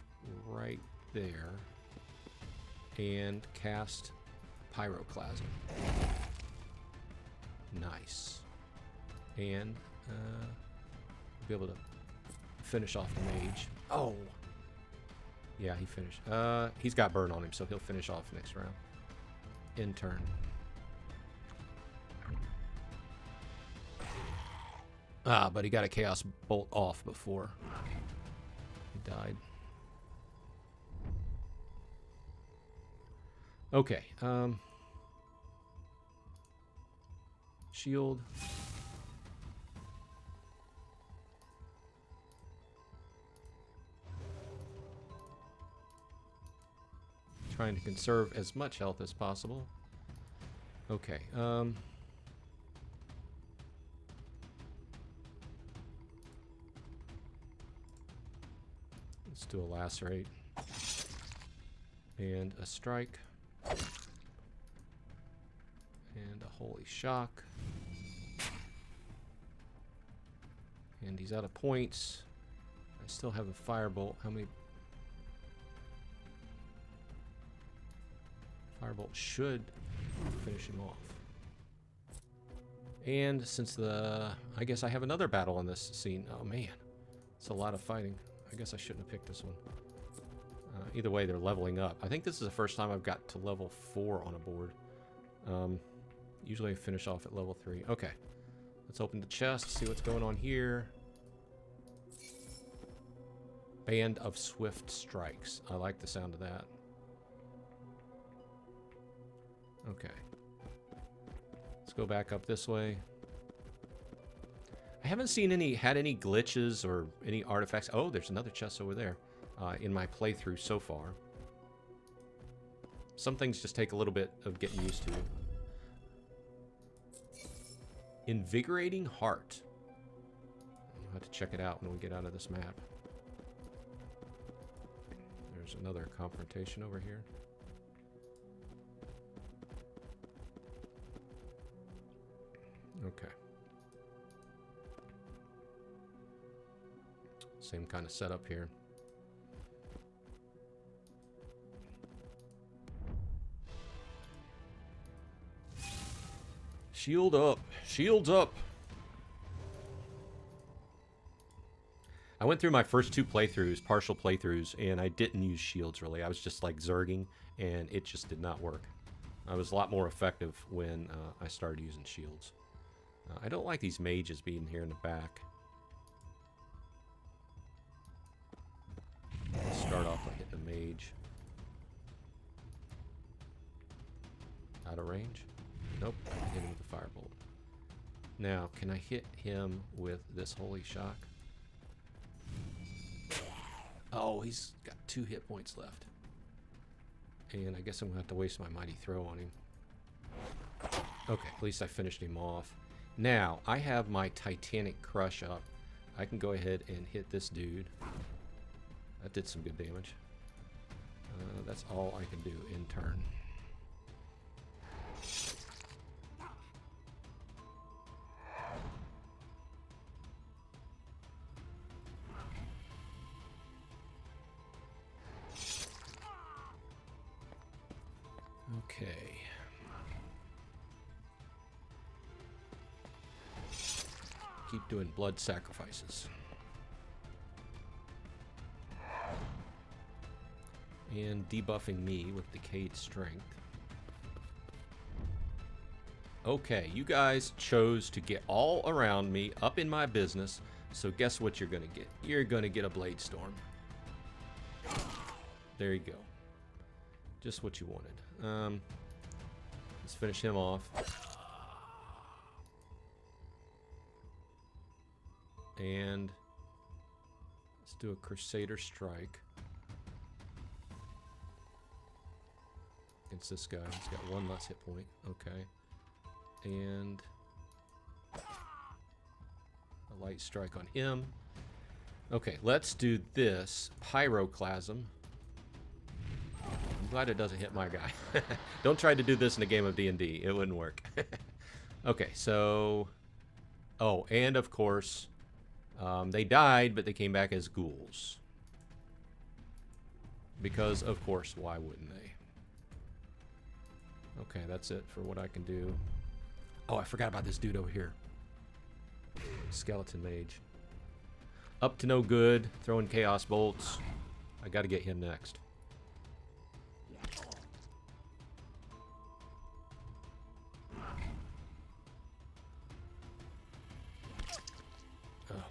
right there and cast Pyroclasm. Nice. And be able to finish off the mage. Oh! Yeah, he finished. He's got burn on him, so he'll finish off next round. In turn. Ah, but he got a Chaos Bolt off before he died. Okay. Shield. Trying to conserve as much health as possible. Okay. Let's do a lacerate. And a strike. And a holy shock. And he's out of points. I still have a firebolt. How many? Firebolt should finish him off. And since I guess I have another battle on this scene. Oh man, it's a lot of fighting. I guess I shouldn't have picked this one. Either way, they're leveling up. I think this is the first time I've got to level 4 on a board. Usually I finish off at level 3. Okay. Let's open the chest, see what's going on here. Band of Swift Strikes. I like the sound of that. Okay. Let's go back up this way. I haven't seen had any glitches or any artifacts. Oh, there's another chest over there in my playthrough so far. Some things just take a little bit of getting used to. Invigorating Heart. I'll have to check it out when we get out of this map. There's another confrontation over here. Okay. Same kind of setup here. Shield up. Shields up. I went through my first 2 playthroughs, partial playthroughs, and I didn't use shields really. I was just like zerging, and it just did not work. I was a lot more effective when I started using shields. I don't like these mages being here in the back. Let's start off by hitting the mage. Out of range. Nope, I can hit him with a firebolt. Now, can I hit him with this holy shock? Oh, he's got 2 hit points left. And I guess I'm going to have to waste my mighty throw on him. Okay, at least I finished him off. Now, I have my Titanic Crush up. I can go ahead and hit this dude. That did some good damage. That's all I can do in turn. Okay. Keep doing blood sacrifices. And debuffing me with decayed strength. Okay, you guys chose to get all around me, up in my business, so guess what you're gonna get? You're gonna get a Blade Storm. There you go. Just what you wanted. Let's finish him off. And let's do a Crusader Strike against this guy. He's got 1 less hit point. Okay. And a light strike on him. Okay, let's do this. Pyroclasm. I'm glad it doesn't hit my guy. Don't try to do this in a game of D&D. It wouldn't work. Okay, so... Oh, and of course, they died, but they came back as ghouls. Because, of course, why wouldn't they? Okay, that's it for what I can do. Oh, I forgot about this dude over here. Skeleton Mage. Up to no good. Throwing Chaos Bolts. I gotta get him next. Oh,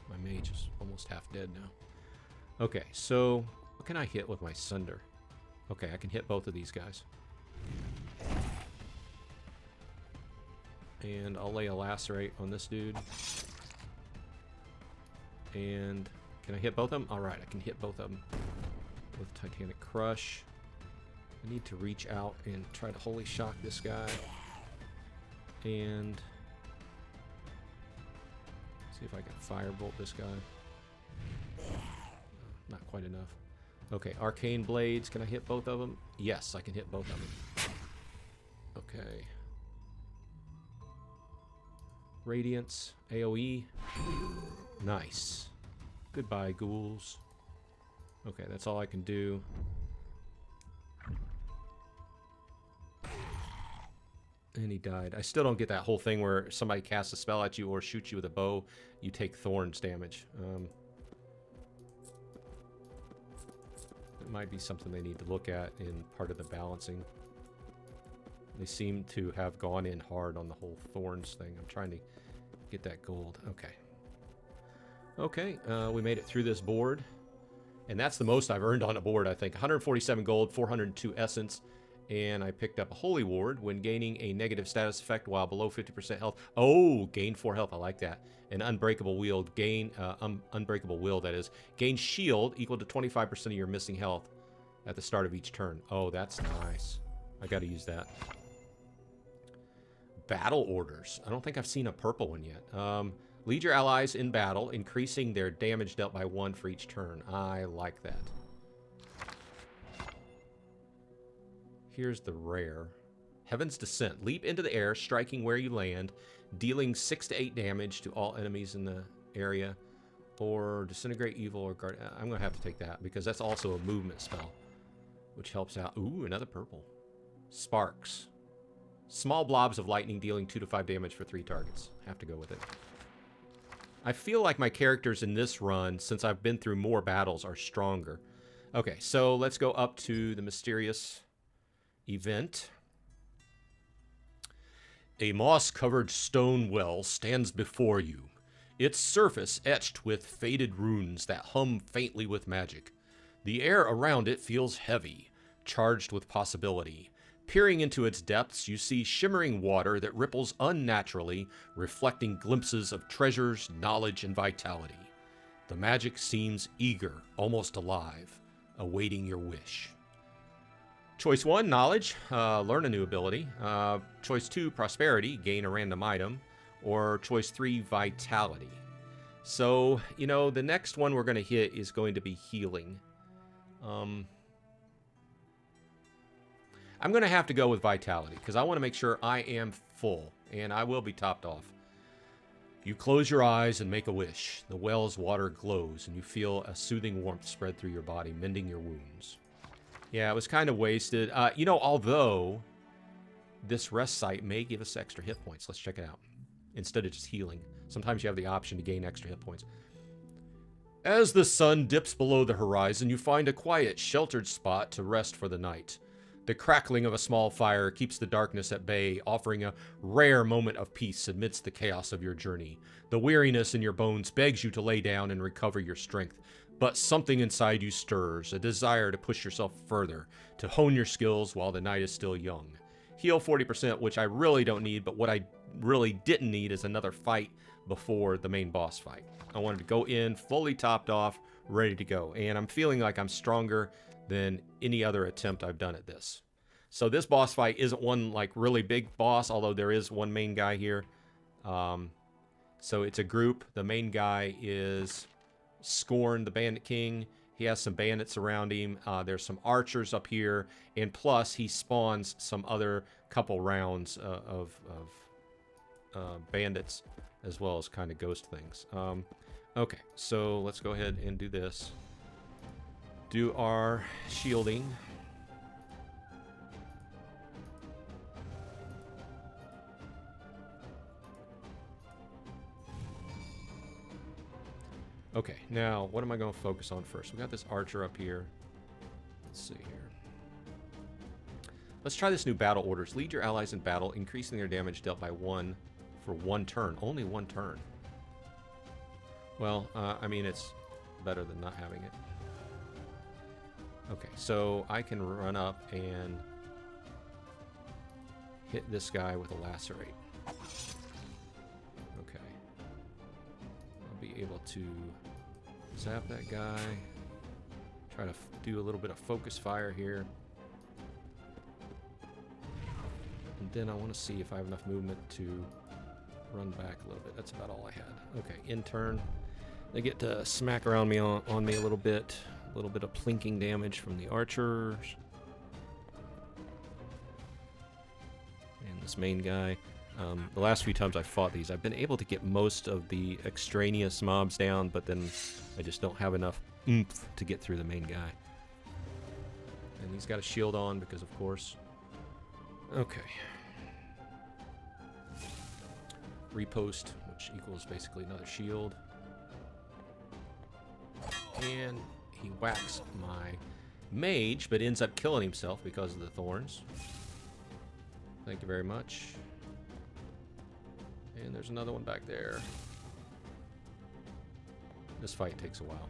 my mage is almost half dead now. Okay, so what can I hit with my Sunder? Okay, I can hit both of these guys. And I'll lay a Lacerate on this dude. And can I hit both of them? Alright, I can hit both of them with Titanic Crush. I need to reach out and try to Holy Shock this guy. And see if I can Firebolt this guy. Not quite enough. Okay, Arcane Blades. Can I hit both of them? Yes, I can hit both of them. Okay. Radiance, AoE. Nice. Goodbye, ghouls. Okay, that's all I can do. And he died. I still don't get that whole thing where somebody casts a spell at you or shoots you with a bow, you take thorns damage. It might be something they need to look at in part of the balancing. They seem to have gone in hard on the whole thorns thing. I'm trying to get that gold. Okay. Okay, we made it through this board. And that's the most I've earned on a board, I think. 147 gold, 402 essence. And I picked up a Holy Ward when gaining a negative status effect while below 50% health. Oh, gain 4 health. I like that. An Unbreakable Will. Unbreakable Will, that is. Gain shield equal to 25% of your missing health at the start of each turn. Oh, that's nice. I got to use that. Battle orders. I don't think I've seen a purple one yet. Lead your allies in battle, increasing their damage dealt by 1 for each turn. I like that. Here's the rare. Heaven's Descent. Leap into the air, striking where you land, dealing 6 to 8 damage to all enemies in the area. Or Disintegrate Evil or Guard. I'm going to have to take that because that's also a movement spell, which helps out. Ooh, another purple. Sparks. Small blobs of lightning dealing 2 to 5 damage for 3 targets. Have to go with it. I feel like my characters in this run, since I've been through more battles, are stronger. Okay, so let's go up to the mysterious event. A moss-covered stone well stands before you, its surface etched with faded runes that hum faintly with magic. The air around it feels heavy, charged with possibility. Peering into its depths, you see shimmering water that ripples unnaturally, reflecting glimpses of treasures, knowledge, and vitality. The magic seems eager, almost alive, awaiting your wish. Choice 1, knowledge, learn a new ability. Choice 2, prosperity, gain a random item. Or choice 3, vitality. So, you know, the next one we're going to hit is going to be healing. I'm going to have to go with vitality because I want to make sure I am full, and I will be topped off. You close your eyes and make a wish. The well's water glows, and you feel a soothing warmth spread through your body, mending your wounds. Yeah, it was kind of wasted. You know, although this rest site may give us extra hit points. Let's check it out. Instead of just healing. Sometimes you have the option to gain extra hit points. As the sun dips below the horizon, you find a quiet, sheltered spot to rest for the night. The crackling of a small fire keeps the darkness at bay, offering a rare moment of peace amidst the chaos of your journey. The weariness in your bones begs you to lay down and recover your strength, but something inside you stirs, a desire to push yourself further, to hone your skills while the night is still young. Heal 40%, which I really don't need, but what I really didn't need is another fight before the main boss fight. I wanted to go in fully topped off, ready to go, and I'm feeling like I'm stronger than any other attempt I've done at this. So this boss fight isn't one like really big boss, although there is one main guy here. So it's a group. The main guy is Scorn, the Bandit King. He has some bandits around him. There's some archers up here, and plus he spawns some other couple rounds of bandits, as well as kind of ghost things. Okay, so let's go ahead and do this. Do our shielding. Okay, now what am I going to focus on first? We got this archer up here. Let's see here. Let's try this new battle orders. Lead your allies in battle, increasing their damage dealt by 1 for 1 turn. Only 1 turn. Well, I mean, it's better than not having it. Okay, so I can run up and hit this guy with a lacerate. Okay. I'll be able to zap that guy. Try to do a little bit of focus fire here. And then I want to see if I have enough movement to run back a little bit. That's about all I had. Okay, in turn. They get to smack around me on me a little bit. A little bit of plinking damage from the archers. And this main guy. The last few times I fought these, I've been able to get most of the extraneous mobs down, but then I just don't have enough oomph to get through the main guy. And he's got a shield on because, of course. Okay. Repost, which equals basically another shield. And he whacks my mage, but ends up killing himself because of the thorns. Thank you very much. And there's another one back there. This fight takes a while.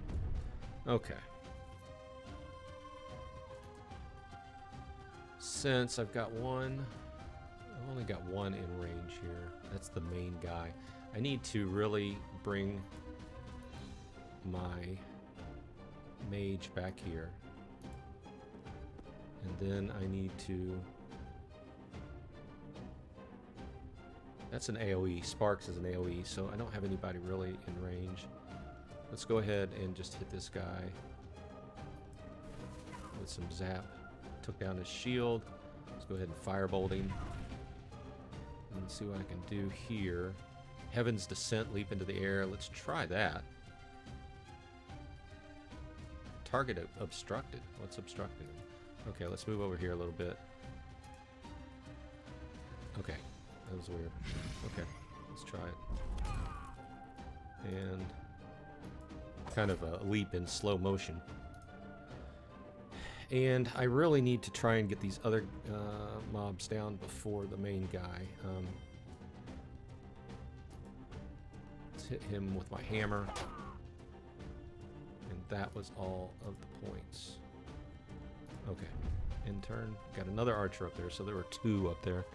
Okay. Since I've got one, I've only got one in range here. That's the main guy. I need to really bring my mage back here. And then I need to... That's an AoE. Sparks is an AoE, so I don't have anybody really in range. Let's go ahead and just hit this guy with some zap. Took down his shield. Let's go ahead and firebolt him. And see what I can do here. Heaven's Descent, leap into the air. Let's try that. Target obstructed. What's obstructing him? Okay, let's move over here a little bit. Okay, that was weird. Okay, let's try it. And kind of a leap in slow motion. And I really need to try and get these other mobs down before the main guy. Let's hit him with my hammer. And that was all of the points. Okay. in turn. Got another archer up there, so there were 2 up there.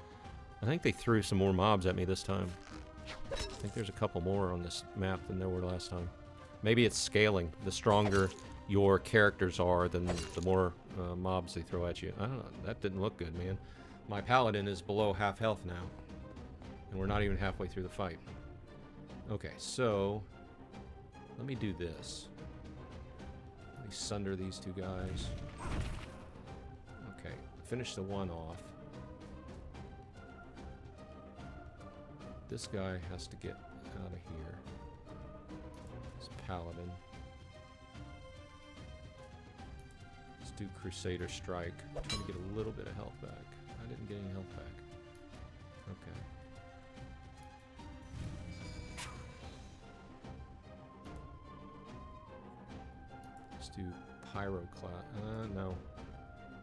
I think they threw some more mobs at me this time. I think there's a couple more on this map than there were last time. Maybe it's scaling. The stronger your characters are, then the more mobs they throw at you. I don't know. That didn't look good, man. My paladin is below half health now. And we're not even halfway through the fight. Okay, so let me do this. Let me sunder these 2 guys. Okay, finish the one off. This guy has to get out of here. This paladin. Let's do Crusader Strike. Trying to get a little bit of health back. I didn't get any health back. Okay. Let's do Pyroclast. No.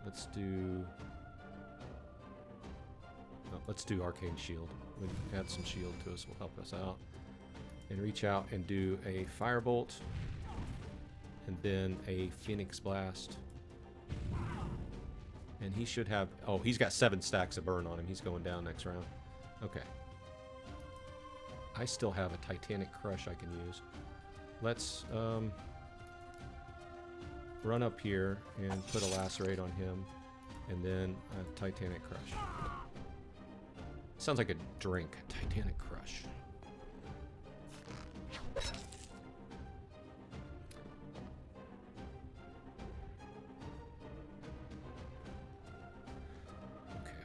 Let's do... Oh, let's do Arcane Shield. We can add some shield to us, will help us out. And reach out and do a Firebolt. And then a Phoenix Blast. And he should have... Oh, he's got 7 stacks of burn on him. He's going down next round. Okay. I still have a Titanic Crush I can use. Let's run up here and put a Lacerate on him. And then a Titanic Crush. Sounds like a drink. Titanic Crush.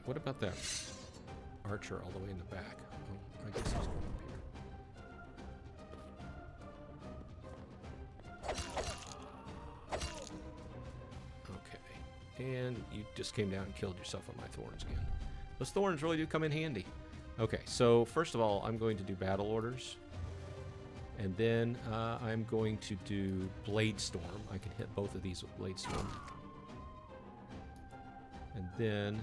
What about that archer all the way in the back? Oh, I guess he's going up here. Okay. And you just came down and killed yourself on my thorns again. Those thorns really do come in handy. Okay, so first of all, I'm going to do battle orders. And then I'm going to do Blade Storm. I can hit both of these with Blade Storm. And then...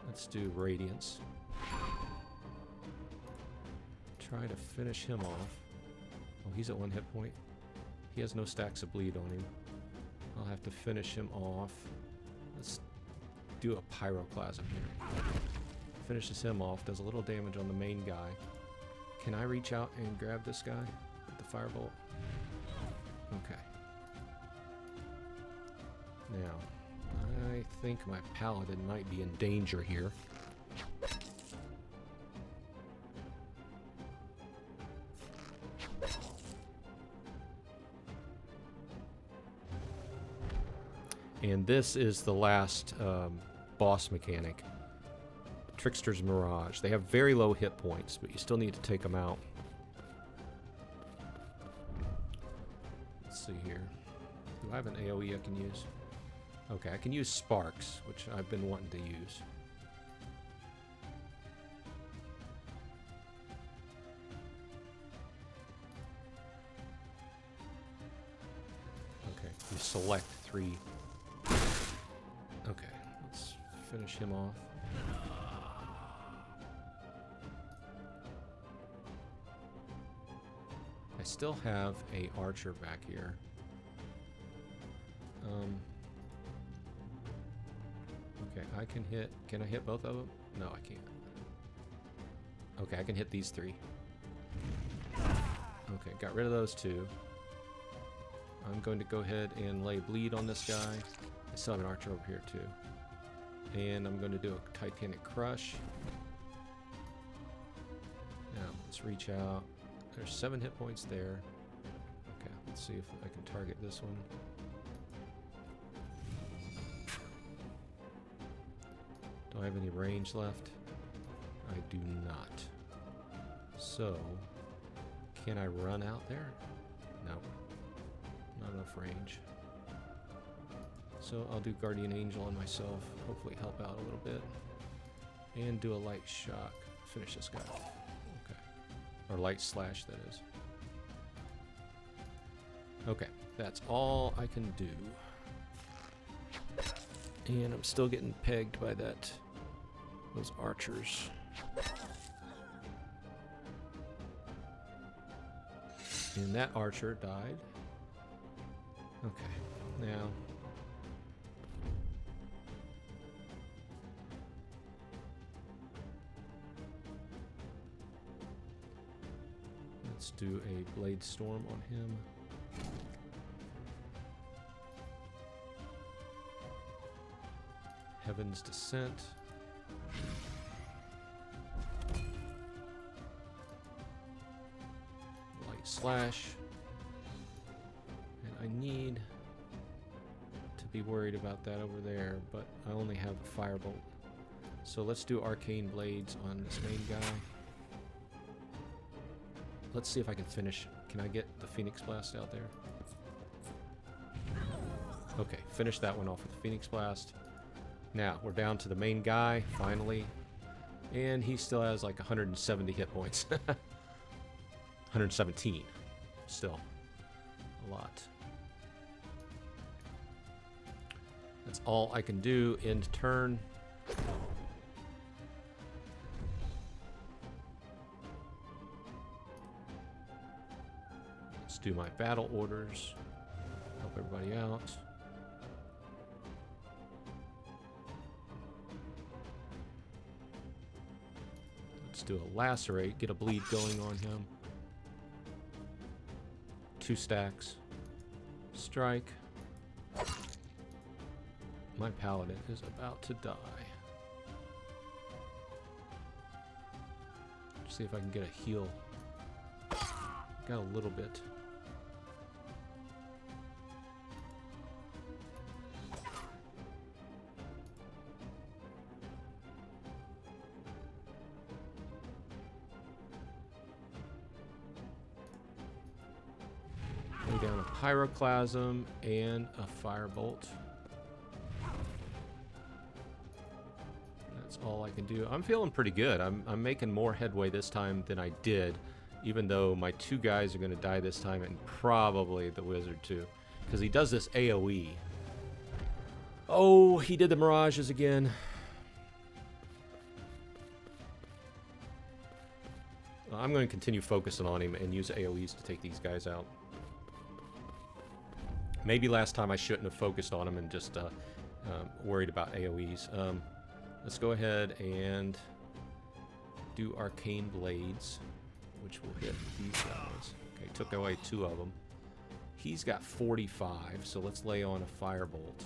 let's do Radiance. Try to finish him off. Oh, he's at 1 hit point. He has no stacks of bleed on him. I'll have to finish him off. Let's do a Pyroclasm here. Finishes him off, does a little damage on the main guy. Can I reach out and grab this guy with the Firebolt? Okay. Now, I think my paladin might be in danger here. And this is the last boss mechanic. Trickster's Mirage. They have very low hit points, but you still need to take them out. Let's see here. Do I have an AoE I can use? Okay, I can use Sparks, which I've been wanting to use. Okay, you select 3. Okay, let's finish him off. I still have a archer back here. Okay, I can hit... Can I hit both of them? No, I can't. Okay, I can hit these 3. Okay, got rid of those 2. I'm going to go ahead and lay bleed on this guy. I still have an archer over here too. And I'm going to do a Titanic Crush. Now, let's reach out. There's 7 hit points there. Okay, let's see if I can target this one. Do I have any range left? I do not. So, can I run out there? No. Not enough range. So I'll do Guardian Angel on myself. Hopefully help out a little bit. And do a light shock. Finish this guy off. Okay. Or light slash, that is. Okay. That's all I can do. And I'm still getting pegged by those archers. And that archer died. Okay, now let's do a Blade Storm on him. Heaven's Descent. Light Slash. And I need to be worried about that over there, but I only have the Firebolt. So let's do Arcane Blades on this main guy. Let's see if I can finish. Can I get the Phoenix Blast out there? Okay, finish that one off with the Phoenix Blast. Now, we're down to the main guy, finally. And he still has like 170 hit points. 117. Still. A lot. That's all I can do. End turn. Let's do my battle orders. Help everybody out. Let's do a Lacerate, get a bleed going on him. 2 stacks. Strike. My Paladin is about to die. See if I can get a heal. Got a little bit. Lay down a Pyroclasm and a Firebolt. That's all I can do. I'm feeling pretty good. I'm making more headway this time than I did, even though my 2 guys are going to die this time, and probably the Wizard too, because he does this AoE. Oh, he did the Mirages again. I'm going to continue focusing on him and use AoEs to take these guys out. Maybe last time I shouldn't have focused on him and just worried about AoEs. Let's go ahead and do Arcane Blades, which will hit these guys. Okay, took away 2 of them. He's got 45, so let's lay on a Firebolt.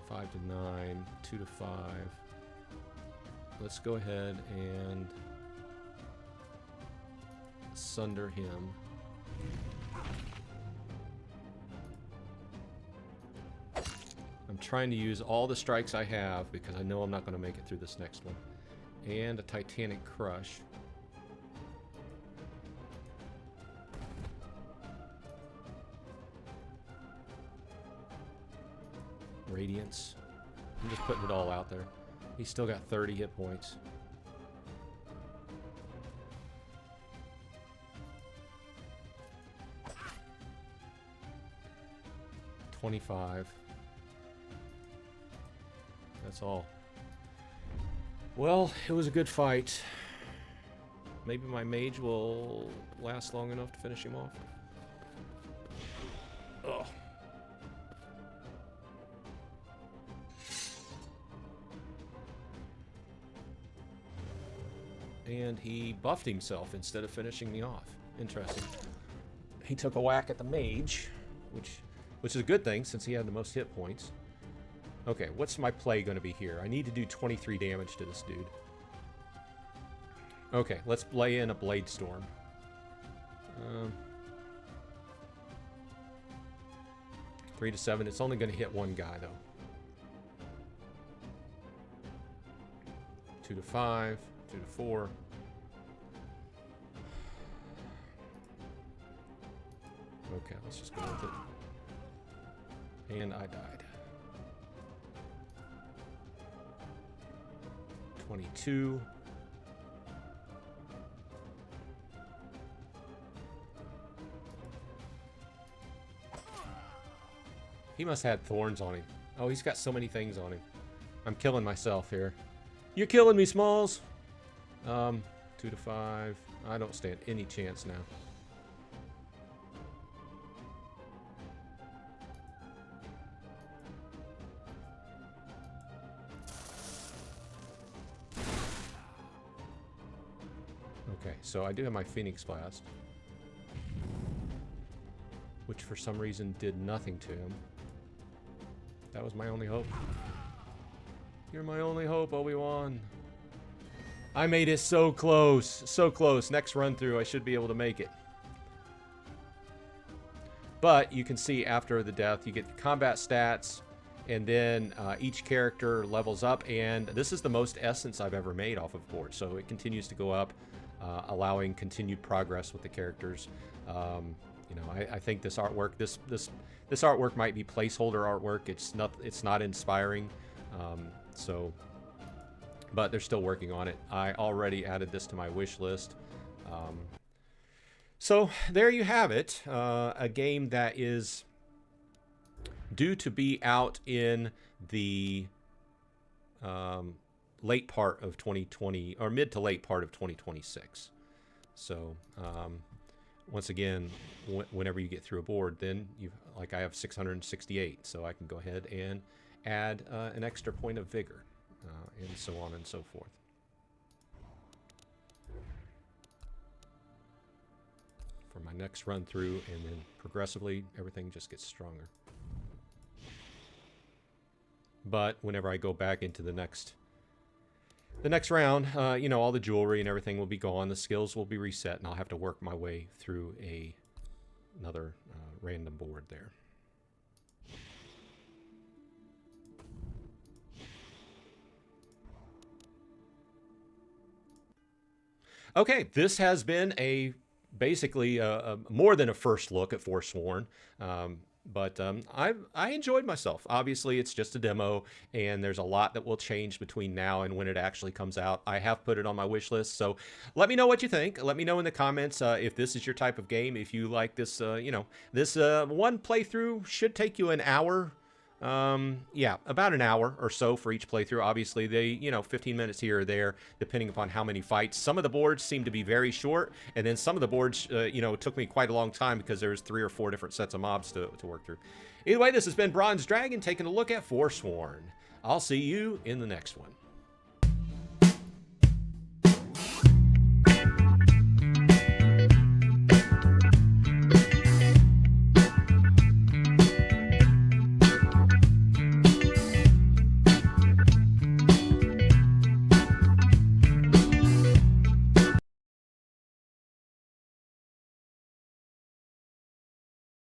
Five to 9, 2 to 5. Let's go ahead and sunder him. I'm trying to use all the strikes I have because I know I'm not going to make it through this next one. And a Titanic Crush. Radiance. I'm just putting it all out there. He's still got 30 hit points. $25. That's all. Well, it was a good fight. Maybe my mage will last long enough to finish him off. Ugh. And he buffed himself instead of finishing me off. Interesting. He took a whack at the mage, which is a good thing since he had the most hit points. Okay, what's my play going to be here? I need to do 23 damage to this dude. Okay, let's lay in a Blade Storm. 3 to 7. It's only going to hit 1 guy, though. 2 to 5. 2 to 4. Okay, let's just go with it. And I died. 22. He must have had thorns on him. Oh, he's got so many things on him. I'm killing myself here. You're killing me, Smalls. 2 to 5. I don't stand any chance now. Okay, so I do have my Phoenix Blast, which for some reason did nothing to him. That was my only hope. You're my only hope, Obi-Wan. I made it so close. So close. Next run through, I should be able to make it. But you can see after the death, you get the combat stats, and then each character levels up, and this is the most essence I've ever made off of board. So it continues to go up, allowing continued progress with the characters. You know, I think this artwork, this artwork might be placeholder artwork. It's not inspiring. But they're still working on it. I already added this to my wish list. So there you have it. A game that is due to be out in the late part of 2020, or mid to late part of 2026. So once again, whenever you get through a board, then like I have 668, so I can go ahead and add an extra point of vigor. And so on and so forth. For my next run through, and then progressively everything just gets stronger. But whenever I go back into the next round, you know, all the jewelry and everything will be gone. The skills will be reset, and I'll have to work my way through another random board there. Okay, this has been basically more than a first look at Forsworn, but I enjoyed myself. Obviously, it's just a demo, and there's a lot that will change between now and when it actually comes out. I have put it on my wish list, so let me know what you think. Let me know in the comments if this is your type of game. If you like this, you know, this one playthrough should take you an hour. Yeah, about an hour or so for each playthrough. Obviously, you know, 15 minutes here or there, depending upon how many fights. Some of the boards seem to be very short, and then some of the boards, you know, took me quite a long time because there's 3 or 4 different sets of mobs to work through. Either way, this has been Bronze Dragon taking a look at Forsworn. I'll see you in the next one.